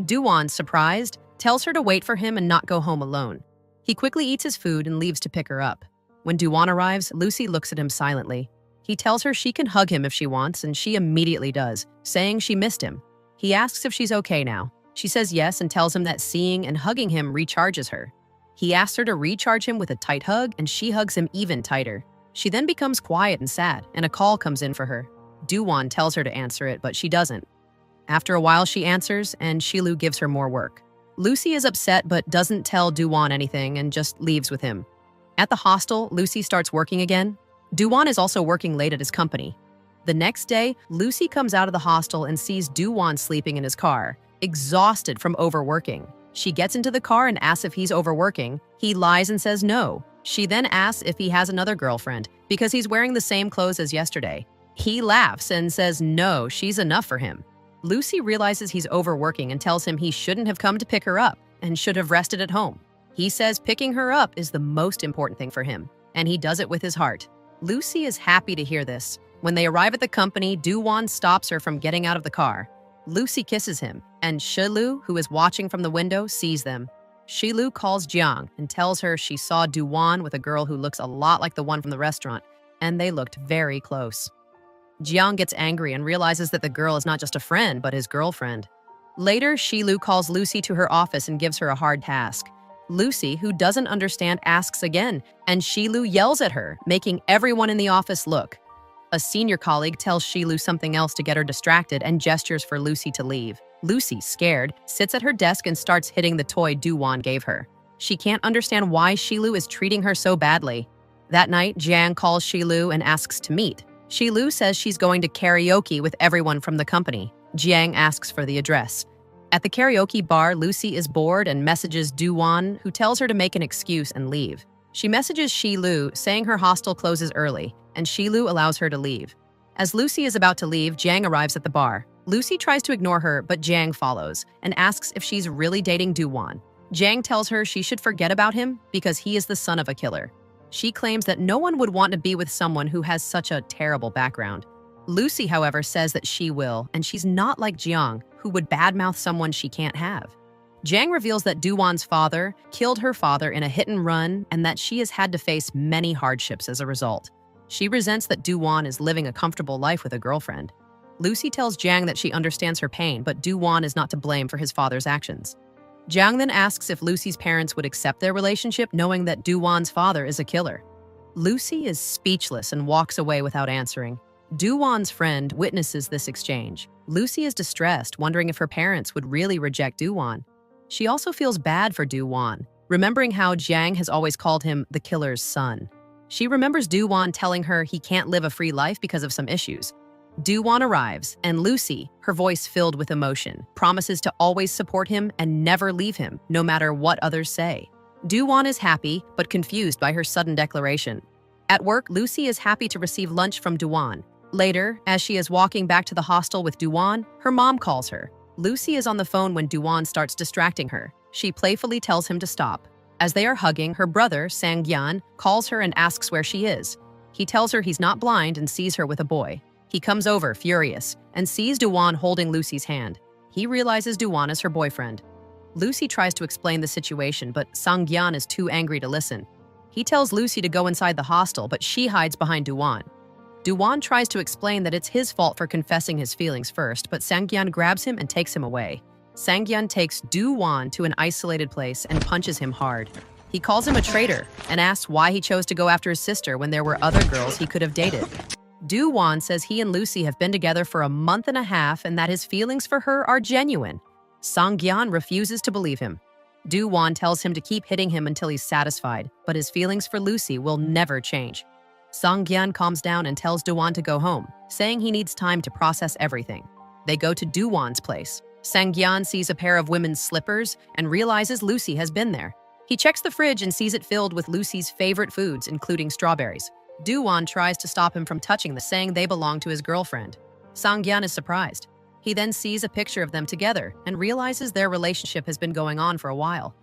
Do-won, surprised, tells her to wait for him and not go home alone. He quickly eats his food and leaves to pick her up. When Do-won arrives, Lucy looks at him silently. He tells her she can hug him if she wants, and she immediately does, saying she missed him. He asks if she's okay now. She says yes and tells him that seeing and hugging him recharges her. He asks her to recharge him with a tight hug, and she hugs him even tighter. She then becomes quiet and sad, and a call comes in for her. Do-won tells her to answer it, but she doesn't. After a while, she answers, and Shi-lu gives her more work. Lucy is upset but doesn't tell Do-won anything and just leaves with him. At the hostel, Lucy starts working again. Do-won is also working late at his company. The next day, Lucy comes out of the hostel and sees Do-won sleeping in his car, exhausted from overworking. She gets into the car and asks if he's overworking. He lies and says no. She then asks if he has another girlfriend because he's wearing the same clothes as yesterday. He laughs and says no, she's enough for him. Lucy realizes he's overworking and tells him he shouldn't have come to pick her up and should have rested at home. He says picking her up is the most important thing for him, and he does it with his heart. Lucy is happy to hear this. When they arrive at the company, Do-won stops her from getting out of the car. Lucy kisses him, and Shi-lu, who is watching from the window, sees them. Shi-lu calls Jiang and tells her she saw Do-won with a girl who looks a lot like the one from the restaurant, and they looked very close. Jiang gets angry and realizes that the girl is not just a friend, but his girlfriend. Later, Shi-lu calls Lucy to her office and gives her a hard task. Lucy, who doesn't understand, asks again, and Shi-lu yells at her, making everyone in the office look. A senior colleague tells Shi-lu something else to get her distracted and gestures for Lucy to leave. Lucy, scared, sits at her desk and starts hitting the toy Do-won gave her. She can't understand why Shi-lu is treating her so badly. That night, Jiang calls Shi-lu and asks to meet. Shi-lu says she's going to karaoke with everyone from the company. Jiang asks for the address. At the karaoke bar, Lucy is bored and messages Do-won, who tells her to make an excuse and leave. She messages Shi-lu, saying her hostel closes early, and Shi-lu allows her to leave. As Lucy is about to leave, Jiang arrives at the bar. Lucy tries to ignore her, but Jiang follows and asks if she's really dating Do-won. Jiang tells her she should forget about him because he is the son of a killer. She claims that no one would want to be with someone who has such a terrible background. Lucy, however, says that she will, and she's not like Jiang, who would badmouth someone she can't have. Jiang reveals that Do-won's father killed her father in a hit and run and that she has had to face many hardships as a result. She resents that Do-won is living a comfortable life with a girlfriend. Lucy tells Jiang that she understands her pain, but Du-won is not to blame for his father's actions. Jiang then asks if Lucy's parents would accept their relationship, knowing that Du-won's father is a killer. Lucy is speechless and walks away without answering. Du-won's friend witnesses this exchange. Lucy is distressed, wondering if her parents would really reject Du-won. She also feels bad for Du-won, remembering how Jiang has always called him the killer's son. She remembers Du-won telling her he can't live a free life because of some issues. Du-won arrives, and Lucy, her voice filled with emotion, promises to always support him and never leave him, no matter what others say. Du-won is happy, but confused by her sudden declaration. At work, Lucy is happy to receive lunch from Du-won. Later, as she is walking back to the hostel with Du-won, her mom calls her. Lucy is on the phone when Du-won starts distracting her. She playfully tells him to stop. As they are hugging, her brother, Sang-gyan, calls her and asks where she is. He tells her he's not blind and sees her with a boy. He comes over, furious, and sees Du-won holding Lucy's hand. He realizes Du-won is her boyfriend. Lucy tries to explain the situation, but Sang-gyan is too angry to listen. He tells Lucy to go inside the hostel, but she hides behind Du-won. Du-won tries to explain that it's his fault for confessing his feelings first, but Sang-gyan grabs him and takes him away. Sang-gyan takes Du-won to an isolated place and punches him hard. He calls him a traitor and asks why he chose to go after his sister when there were other girls he could have dated. Du-won says he and Lucy have been together for a month and a half and that his feelings for her are genuine. Sang-gyan refuses to believe him. Du-won tells him to keep hitting him until he's satisfied, but his feelings for Lucy will never change. Sang-gyan calms down and tells Du-won to go home, saying he needs time to process everything. They go to Du-won's place. Sang-gyan sees a pair of women's slippers and realizes Lucy has been there. He checks the fridge and sees it filled with Lucy's favorite foods, including strawberries. Du-won tries to stop him from touching them, saying they belong to his girlfriend. Sang-gyan is surprised. He then sees a picture of them together and realizes their relationship has been going on for a while.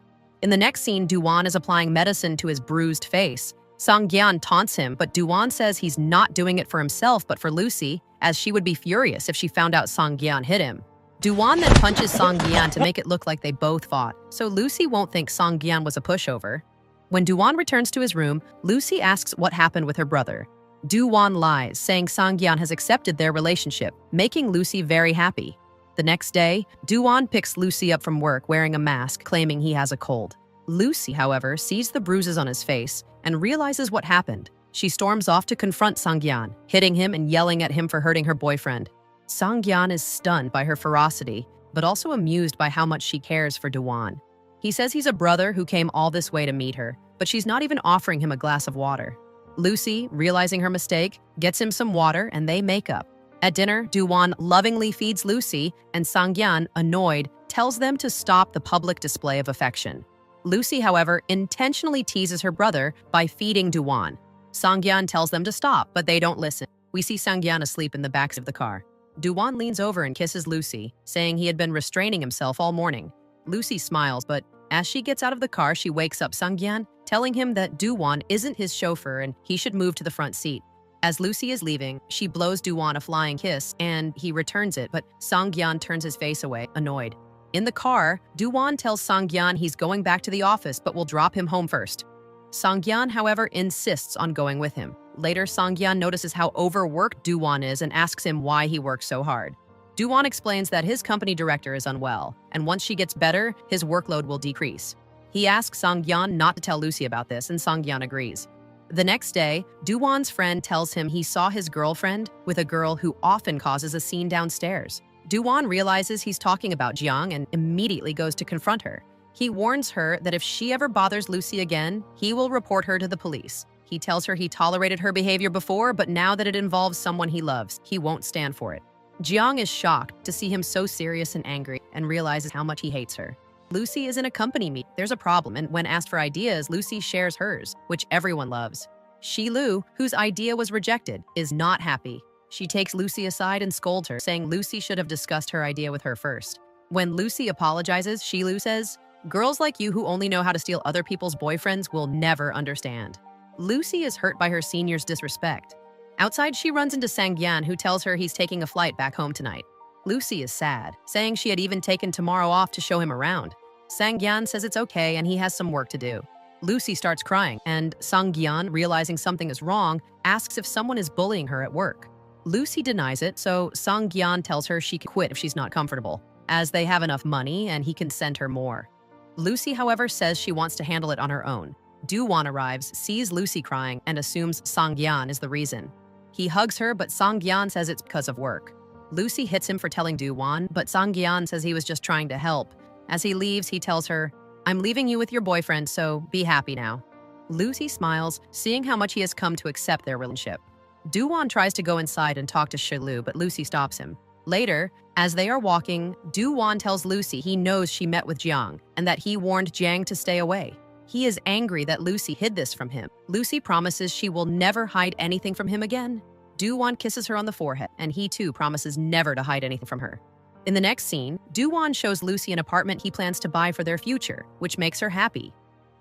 In the next scene, Du-won is applying medicine to his bruised face. Sang-gyan taunts him, but Du-won says he's not doing it for himself but for Lucy, as she would be furious if she found out Sang-gyan hit him. Du-won then punches Sang-gyan to make it look like they both fought, so Lucy won't think Sang-gyan was a pushover. When Du-won returns to his room, Lucy asks what happened with her brother. Du-won lies, saying Sang-gyan has accepted their relationship, making Lucy very happy. The next day, Du-won picks Lucy up from work wearing a mask, claiming he has a cold. Lucy, however, sees the bruises on his face and realizes what happened. She storms off to confront Sang-gyan, hitting him and yelling at him for hurting her boyfriend. Sang-gyan is stunned by her ferocity, but also amused by how much she cares for Du-won. He says he's a brother who came all this way to meet her, but she's not even offering him a glass of water. Lucy, realizing her mistake, gets him some water and they make up. At dinner, Du-won lovingly feeds Lucy, and Sang-gyan, annoyed, tells them to stop the public display of affection. Lucy, however, intentionally teases her brother by feeding Du-won. Sang-gyan tells them to stop, but they don't listen. We see Sang-gyan asleep in the back of the car. Du-won leans over and kisses Lucy, saying he had been restraining himself all morning. Lucy smiles, but as she gets out of the car, she wakes up Sang-gyan, telling him that Du-won isn't his chauffeur and he should move to the front seat. As Lucy is leaving, she blows Du-won a flying kiss and he returns it, but Sang-gyan turns his face away, annoyed. In the car, Du-won tells Sang-gyan he's going back to the office but will drop him home first. Sang-gyan, however, insists on going with him. Later, Sang-gyan notices how overworked Du-won is and asks him why he works so hard. Du-won explains that his company director is unwell, and once she gets better, his workload will decrease. He asks Sang-gyan not to tell Lucy about this, and Sang-gyan agrees. The next day, Du-won's friend tells him he saw his girlfriend with a girl who often causes a scene downstairs. Du-won realizes he's talking about Jiang and immediately goes to confront her. He warns her that if she ever bothers Lucy again, he will report her to the police. He tells her he tolerated her behavior before, but now that it involves someone he loves, he won't stand for it. Jiang is shocked to see him so serious and angry and realizes how much he hates her. Lucy is in a company meet. There's a problem, and when asked for ideas, Lucy shares hers, which everyone loves. Shi-lu, whose idea was rejected, is not happy. She takes Lucy aside and scolds her, saying Lucy should have discussed her idea with her first. When Lucy apologizes, Shi-lu says, "Girls like you who only know how to steal other people's boyfriends will never understand." Lucy is hurt by her senior's disrespect. Outside, she runs into Sang-gyan, who tells her he's taking a flight back home tonight. Lucy is sad, saying she had even taken tomorrow off to show him around. Sang-gyan says it's okay and he has some work to do. Lucy starts crying, and Sang-gyan, realizing something is wrong, asks if someone is bullying her at work. Lucy denies it, so Song Gyan tells her she can quit if she's not comfortable, as they have enough money and he can send her more. Lucy, however, says she wants to handle it on her own. Do-won arrives, sees Lucy crying, and assumes Song Gyan is the reason. He hugs her, but Song Gyan says it's because of work. Lucy hits him for telling Do-won, but Song Gyan says he was just trying to help. As he leaves, he tells her, "I'm leaving you with your boyfriend, so be happy now." Lucy smiles, seeing how much he has come to accept their relationship. Do-won tries to go inside and talk to Shilu, but Lucy stops him. Later, as they are walking, Do-won tells Lucy he knows she met with Jiang and that he warned Jiang to stay away. He is angry that Lucy hid this from him. Lucy promises she will never hide anything from him again. Do-won kisses her on the forehead, and he too promises never to hide anything from her. In the next scene, Do-won shows Lucy an apartment he plans to buy for their future, which makes her happy.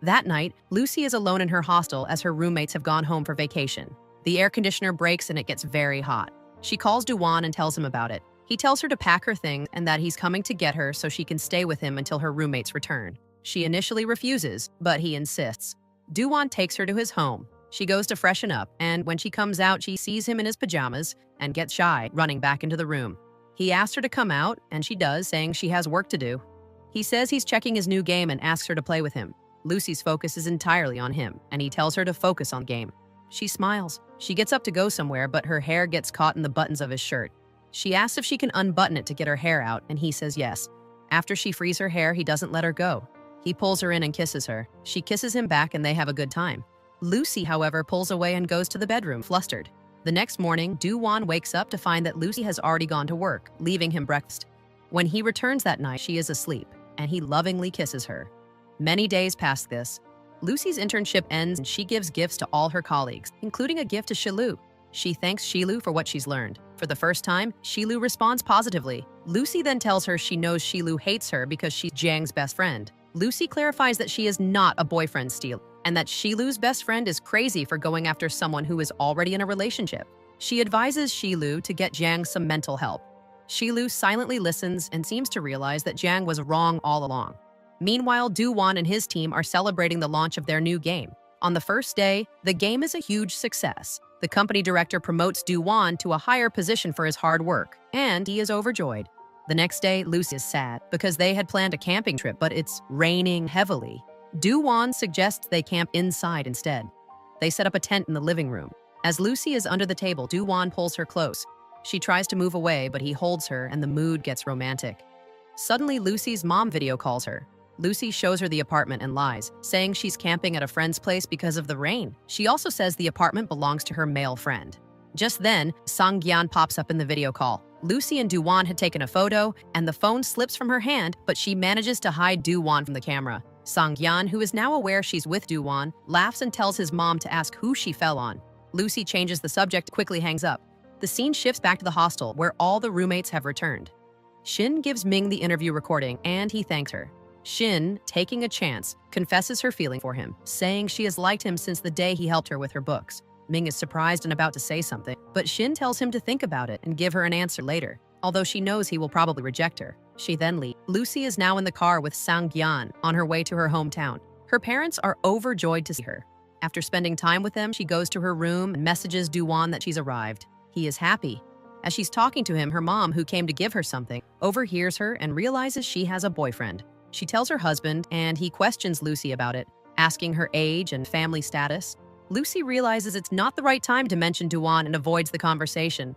That night, Lucy is alone in her hostel as her roommates have gone home for vacation. The air conditioner breaks and it gets very hot. She calls Do-won and tells him about it. He tells her to pack her things and that he's coming to get her so she can stay with him until her roommates return. She initially refuses, but he insists. Do-won takes her to his home. She goes to freshen up, and when she comes out, she sees him in his pajamas and gets shy, running back into the room. He asks her to come out, and she does, saying she has work to do. He says he's checking his new game and asks her to play with him. Lucy's focus is entirely on him, and he tells her to focus on the game. She smiles. She gets up to go somewhere, but her hair gets caught in the buttons of his shirt. She asks if she can unbutton it to get her hair out, and he says yes. After she frees her hair, he doesn't let her go. He pulls her in and kisses her. She kisses him back, and they have a good time. Lucy, however, pulls away and goes to the bedroom, flustered. The next morning, Do-won wakes up to find that Lucy has already gone to work, leaving him breakfast. When he returns that night, she is asleep, and he lovingly kisses her. Many days past this, Lucy's internship ends and she gives gifts to all her colleagues, including a gift to Shilu. She thanks Shilu for what she's learned. For the first time, Shilu responds positively. Lucy then tells her she knows Shilu hates her because she's Jiang's best friend. Lucy clarifies that she is not a boyfriend stealer, and that Shilu's best friend is crazy for going after someone who is already in a relationship. She advises Shilu to get Jiang some mental help. Shilu silently listens and seems to realize that Jiang was wrong all along. Meanwhile, Do-won and his team are celebrating the launch of their new game. On the first day, the game is a huge success. The company director promotes Do-won to a higher position for his hard work, and he is overjoyed. The next day, Lucy is sad because they had planned a camping trip, but it's raining heavily. Do-won suggests they camp inside instead. They set up a tent in the living room. As Lucy is under the table, Do-won pulls her close. She tries to move away, but he holds her and the mood gets romantic. Suddenly, Lucy's mom video calls her. Lucy shows her the apartment and lies, saying she's camping at a friend's place because of the rain. She also says the apartment belongs to her male friend. Just then, Song Gyan pops up in the video call. Lucy and Do-won had taken a photo, and the phone slips from her hand, but she manages to hide Do-won from the camera. Song Gyan, who is now aware she's with Do-won, laughs and tells his mom to ask who she fell on. Lucy changes the subject, quickly hangs up. The scene shifts back to the hostel, where all the roommates have returned. Shin gives Ming the interview recording, and he thanks her. Shin, taking a chance, confesses her feeling for him, saying she has liked him since the day he helped her with her books. Ming is surprised and about to say something, but Shin tells him to think about it and give her an answer later, although she knows he will probably reject her. She then leaves. Lucy is now in the car with Song Gyan on her way to her hometown. Her parents are overjoyed to see her. After spending time with them, she goes to her room and messages Do-won that she's arrived. He is happy. As she's talking to him, her mom, who came to give her something, overhears her and realizes she has a boyfriend. She tells her husband, and he questions Lucy about it, asking her age and family status. Lucy realizes it's not the right time to mention Do-won and avoids the conversation.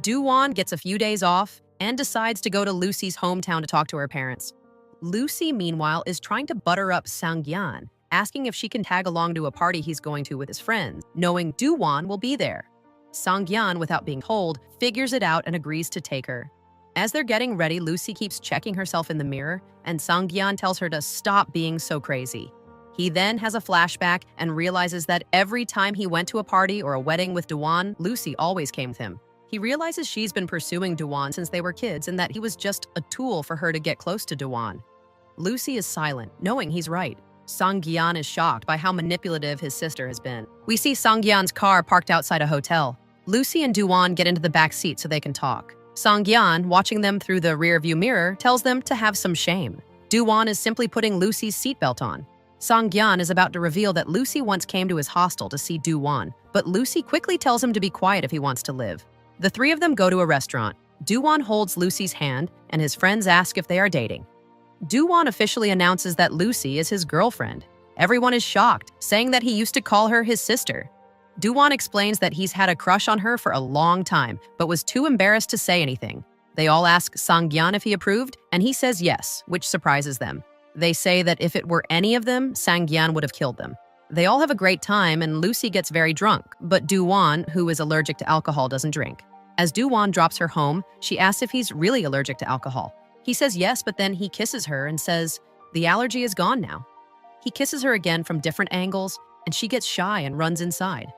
Do-won gets a few days off and decides to go to Lucy's hometown to talk to her parents. Lucy, meanwhile, is trying to butter up Song Gyan, asking if she can tag along to a party he's going to with his friends, knowing Do-won will be there. Song Gyan, without being told, figures it out and agrees to take her. As they're getting ready, Lucy keeps checking herself in the mirror, and Song Gyan tells her to stop being so crazy. He then has a flashback and realizes that every time he went to a party or a wedding with Do-won, Lucy always came with him. He realizes she's been pursuing Do-won since they were kids and that he was just a tool for her to get close to Do-won. Lucy is silent, knowing he's right. Song Gyan is shocked by how manipulative his sister has been. We see Song Gyan's car parked outside a hotel. Lucy and Do-won get into the back seat so they can talk. Song Gyan, watching them through the rearview mirror, tells them to have some shame. Do-won is simply putting Lucy's seatbelt on. Song Gyan is about to reveal that Lucy once came to his hostel to see Do-won, but Lucy quickly tells him to be quiet if he wants to live. The three of them go to a restaurant. Doo-won holds Lucy's hand, and his friends ask if they are dating. Doo-won officially announces that Lucy is his girlfriend. Everyone is shocked, saying that he used to call her his sister. Doo-won explains that he's had a crush on her for a long time, but was too embarrassed to say anything. They all ask Sang-gyan if he approved, and he says yes, which surprises them. They say that if it were any of them, Sang-gyan would have killed them. They all have a great time, and Lucy gets very drunk, but Doo-won, who is allergic to alcohol, doesn't drink. As Doo-won drops her home, she asks if he's really allergic to alcohol. He says yes, but then he kisses her and says, "The allergy is gone now." He kisses her again from different angles, and she gets shy and runs inside.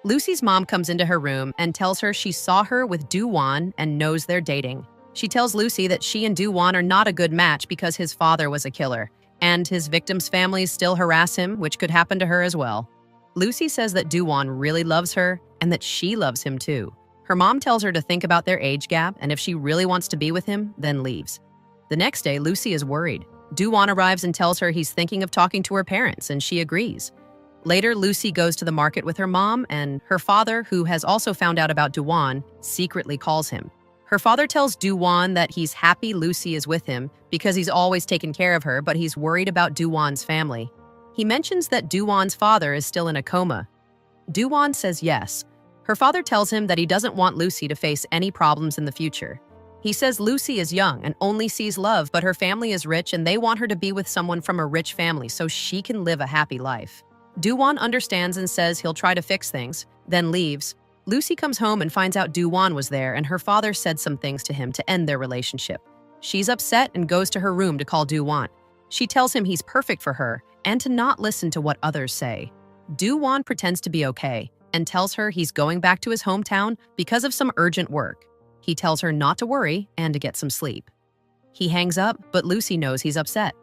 Lucy's mom comes into her room and tells her she saw her with Doo-won and knows they're dating. She tells Lucy that she and Doo-won are not a good match because his father was a killer, and his victim's families still harass him, which could happen to her as well. Lucy says that Doo-won really loves her and that she loves him too. Her mom tells her to think about their age gap, and if she really wants to be with him, then leaves. The next day, Lucy is worried. Doo-won arrives and tells her he's thinking of talking to her parents, and she agrees. Later, Lucy goes to the market with her mom, and her father, who has also found out about Doo-won, secretly calls him. Her father tells Doo-won that he's happy Lucy is with him because he's always taken care of her, but he's worried about Doo-won's family. He mentions that Doo-won's father is still in a coma. Doo-won says yes. Her father tells him that he doesn't want Lucy to face any problems in the future. He says Lucy is young and only sees love, but her family is rich and they want her to be with someone from a rich family so she can live a happy life. Doo-won understands and says he'll try to fix things, then leaves. Lucy comes home and finds out Doo-won was there, and her father said some things to him to end their relationship. She's upset and goes to her room to call Doo-won. She tells him he's perfect for her and to not listen to what others say. Doo-won pretends to be okay and tells her he's going back to his hometown because of some urgent work. He tells her not to worry and to get some sleep. He hangs up, but Lucy knows he's upset.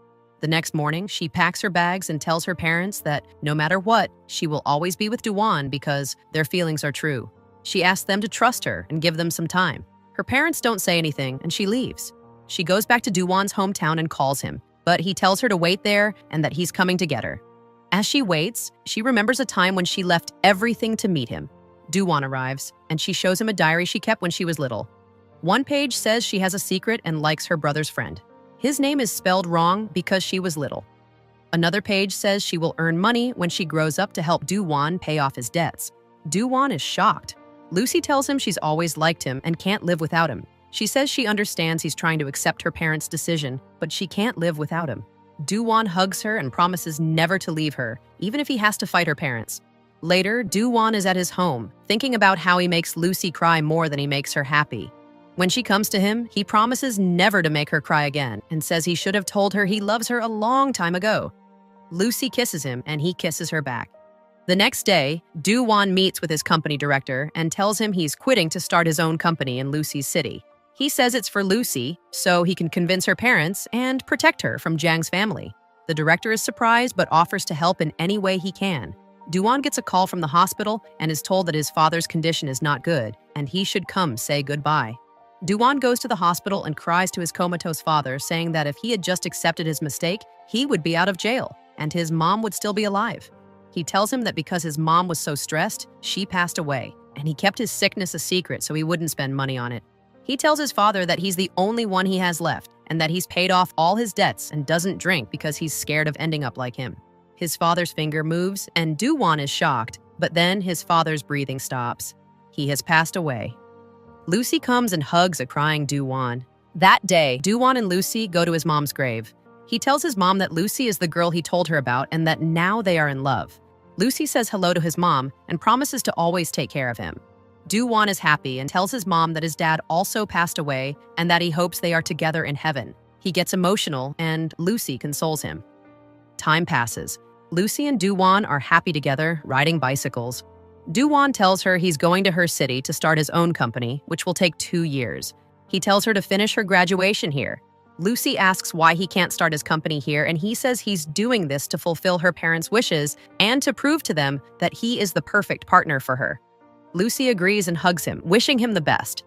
The next morning, she packs her bags and tells her parents that no matter what, she will always be with Doo-won because their feelings are true. She asks them to trust her and give them some time. Her parents don't say anything, and she leaves. She goes back to Doo-won's hometown and calls him, but he tells her to wait there and that he's coming to get her. As she waits, she remembers a time when she left everything to meet him. Doo-won arrives, and she shows him a diary she kept when she was little. One page says she has a secret and likes her brother's friend. His name is spelled wrong because she was little. Another page says she will earn money when she grows up to help Doo-won pay off his debts. Doo-won is shocked. Lucy tells him she's always liked him and can't live without him. She says she understands he's trying to accept her parents' decision, but she can't live without him. Doo-won hugs her and promises never to leave her, even if he has to fight her parents. Later, Doo-won is at his home, thinking about how he makes Lucy cry more than he makes her happy. When she comes to him, he promises never to make her cry again and says he should have told her he loves her a long time ago. Lucy kisses him and he kisses her back. The next day, Doo-won meets with his company director and tells him he's quitting to start his own company in Lucy's city. He says it's for Lucy, so he can convince her parents and protect her from Jang's family. The director is surprised but offers to help in any way he can. Doo-won gets a call from the hospital and is told that his father's condition is not good and he should come say goodbye. Doo-won goes to the hospital and cries to his comatose father, saying that if he had just accepted his mistake, he would be out of jail and his mom would still be alive. He tells him that because his mom was so stressed, she passed away, and he kept his sickness a secret so he wouldn't spend money on it. He tells his father that he's the only one he has left and that he's paid off all his debts and doesn't drink because he's scared of ending up like him. His father's finger moves and Doo-won is shocked, but then his father's breathing stops. He has passed away. Lucy comes and hugs a crying Doo-won. That day, Doo-won and Lucy go to his mom's grave. He tells his mom that Lucy is the girl he told her about and that now they are in love. Lucy says hello to his mom and promises to always take care of him. Doo-won is happy and tells his mom that his dad also passed away and that he hopes they are together in heaven. He gets emotional and Lucy consoles him. Time passes. Lucy and Doo-won are happy together, riding bicycles. Doo-won tells her he's going to her city to start his own company, which will take 2 years. He tells her to finish her graduation here. Lucy asks why he can't start his company here, and he says he's doing this to fulfill her parents' wishes and to prove to them that he is the perfect partner for her. Lucy agrees and hugs him, wishing him the best.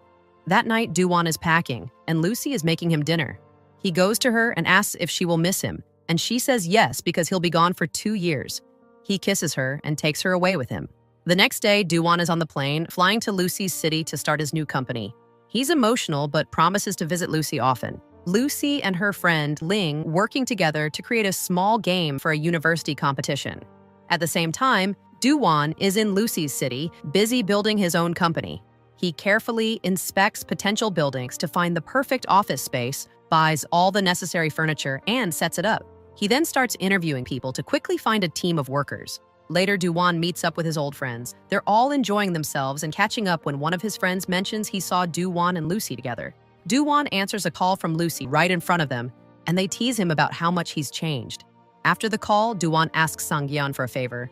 That night, Doo-won is packing, and Lucy is making him dinner. He goes to her and asks if she will miss him, and she says yes because he'll be gone for 2 years. He kisses her and takes her away with him. The next day, Doowan is on the plane, flying to Lucy's city to start his new company. He's emotional but promises to visit Lucy often. Lucy and her friend Ling working together to create a small game for a university competition. At the same time, Doowan is in Lucy's city, busy building his own company. He carefully inspects potential buildings to find the perfect office space, buys all the necessary furniture, and sets it up. He then starts interviewing people to quickly find a team of workers. Later, Doowan meets up with his old friends. They're all enjoying themselves and catching up when one of his friends mentions he saw Doowan and Lucy together. Doowan answers a call from Lucy right in front of them, and they tease him about how much he's changed. After the call, Doowan asks Sang-gyeon for a favor,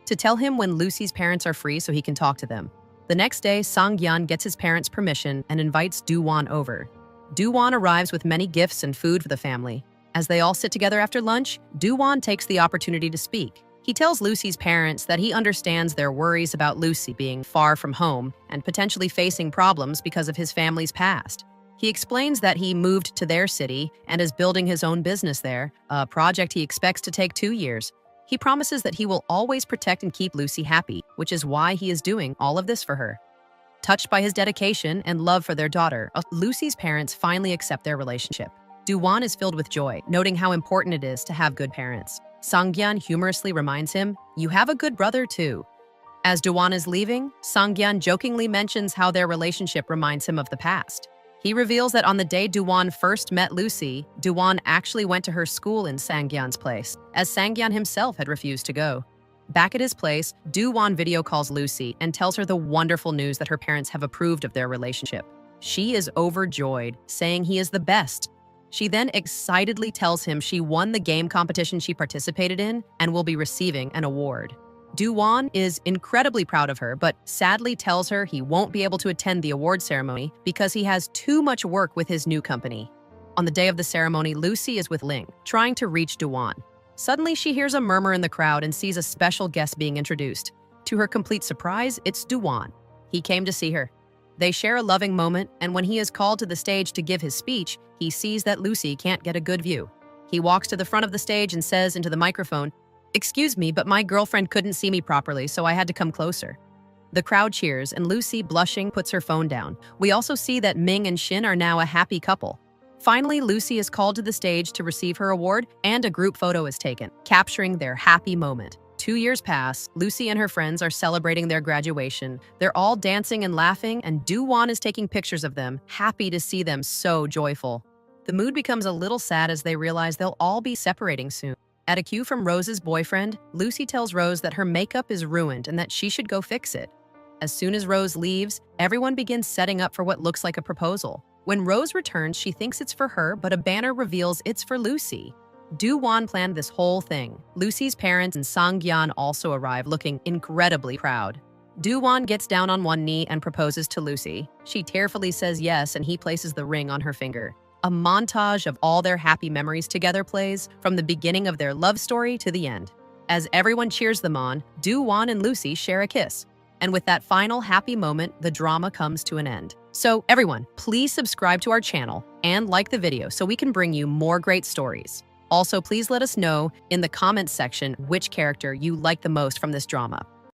to tell him when Lucy's parents are free so he can talk to them. The next day, Sang-gyeon gets his parents' permission and invites Doowan over. Doowan arrives with many gifts and food for the family. As they all sit together after lunch, Doowan takes the opportunity to speak. He tells Lucy's parents that he understands their worries about Lucy being far from home and potentially facing problems because of his family's past. He explains that he moved to their city and is building his own business there, a project he expects to take 2 years. He promises that he will always protect and keep Lucy happy, which is why he is doing all of this for her. Touched by his dedication and love for their daughter, Lucy's parents finally accept their relationship. Doowan is filled with joy, noting how important it is to have good parents. Sang-gyeon humorously reminds him, "You have a good brother too." As Doowan is leaving, Sang-gyeon jokingly mentions how their relationship reminds him of the past. He reveals that on the day Doowan first met Lucy, Doowan actually went to her school in Sang-gyeon's place, as Sang-gyeon himself had refused to go. Back at his place, Doowan video calls Lucy and tells her the wonderful news that her parents have approved of their relationship. She is overjoyed, saying he is the best. She then excitedly tells him she won the game competition she participated in and will be receiving an award. Doowan is incredibly proud of her, but sadly tells her he won't be able to attend the award ceremony because he has too much work with his new company. On the day of the ceremony, Lucy is with Ling, trying to reach Doowan. Suddenly, she hears a murmur in the crowd and sees a special guest being introduced. To her complete surprise, it's Doowan. He came to see her. They share a loving moment, and when he is called to the stage to give his speech, he sees that Lucy can't get a good view. He walks to the front of the stage and says into the microphone, "Excuse me, but my girlfriend couldn't see me properly, so I had to come closer." The crowd cheers, and Lucy, blushing, puts her phone down. We also see that Ming and Shin are now a happy couple. Finally, Lucy is called to the stage to receive her award, and a group photo is taken, capturing their happy moment. 2 years pass, Lucy and her friends are celebrating their graduation. They're all dancing and laughing, and Doowan is taking pictures of them, happy to see them so joyful. The mood becomes a little sad as they realize they'll all be separating soon. At a cue from Rose's boyfriend, Lucy tells Rose that her makeup is ruined and that she should go fix it. As soon as Rose leaves, everyone begins setting up for what looks like a proposal. When Rose returns, she thinks it's for her, but a banner reveals it's for Lucy. Doowan planned this whole thing. Lucy's parents and Sang-gyeon also arrive, looking incredibly proud. Doowan gets down on one knee and proposes to Lucy. She tearfully says yes, and he places the ring on her finger. A montage of all their happy memories together plays, from the beginning of their love story to the end. As everyone cheers them on, Doowan and Lucy share a kiss. And with that final happy moment, the drama comes to an end. So everyone, please subscribe to our channel and like the video so we can bring you more great stories. Also, please let us know in the comments section which character you like the most from this drama.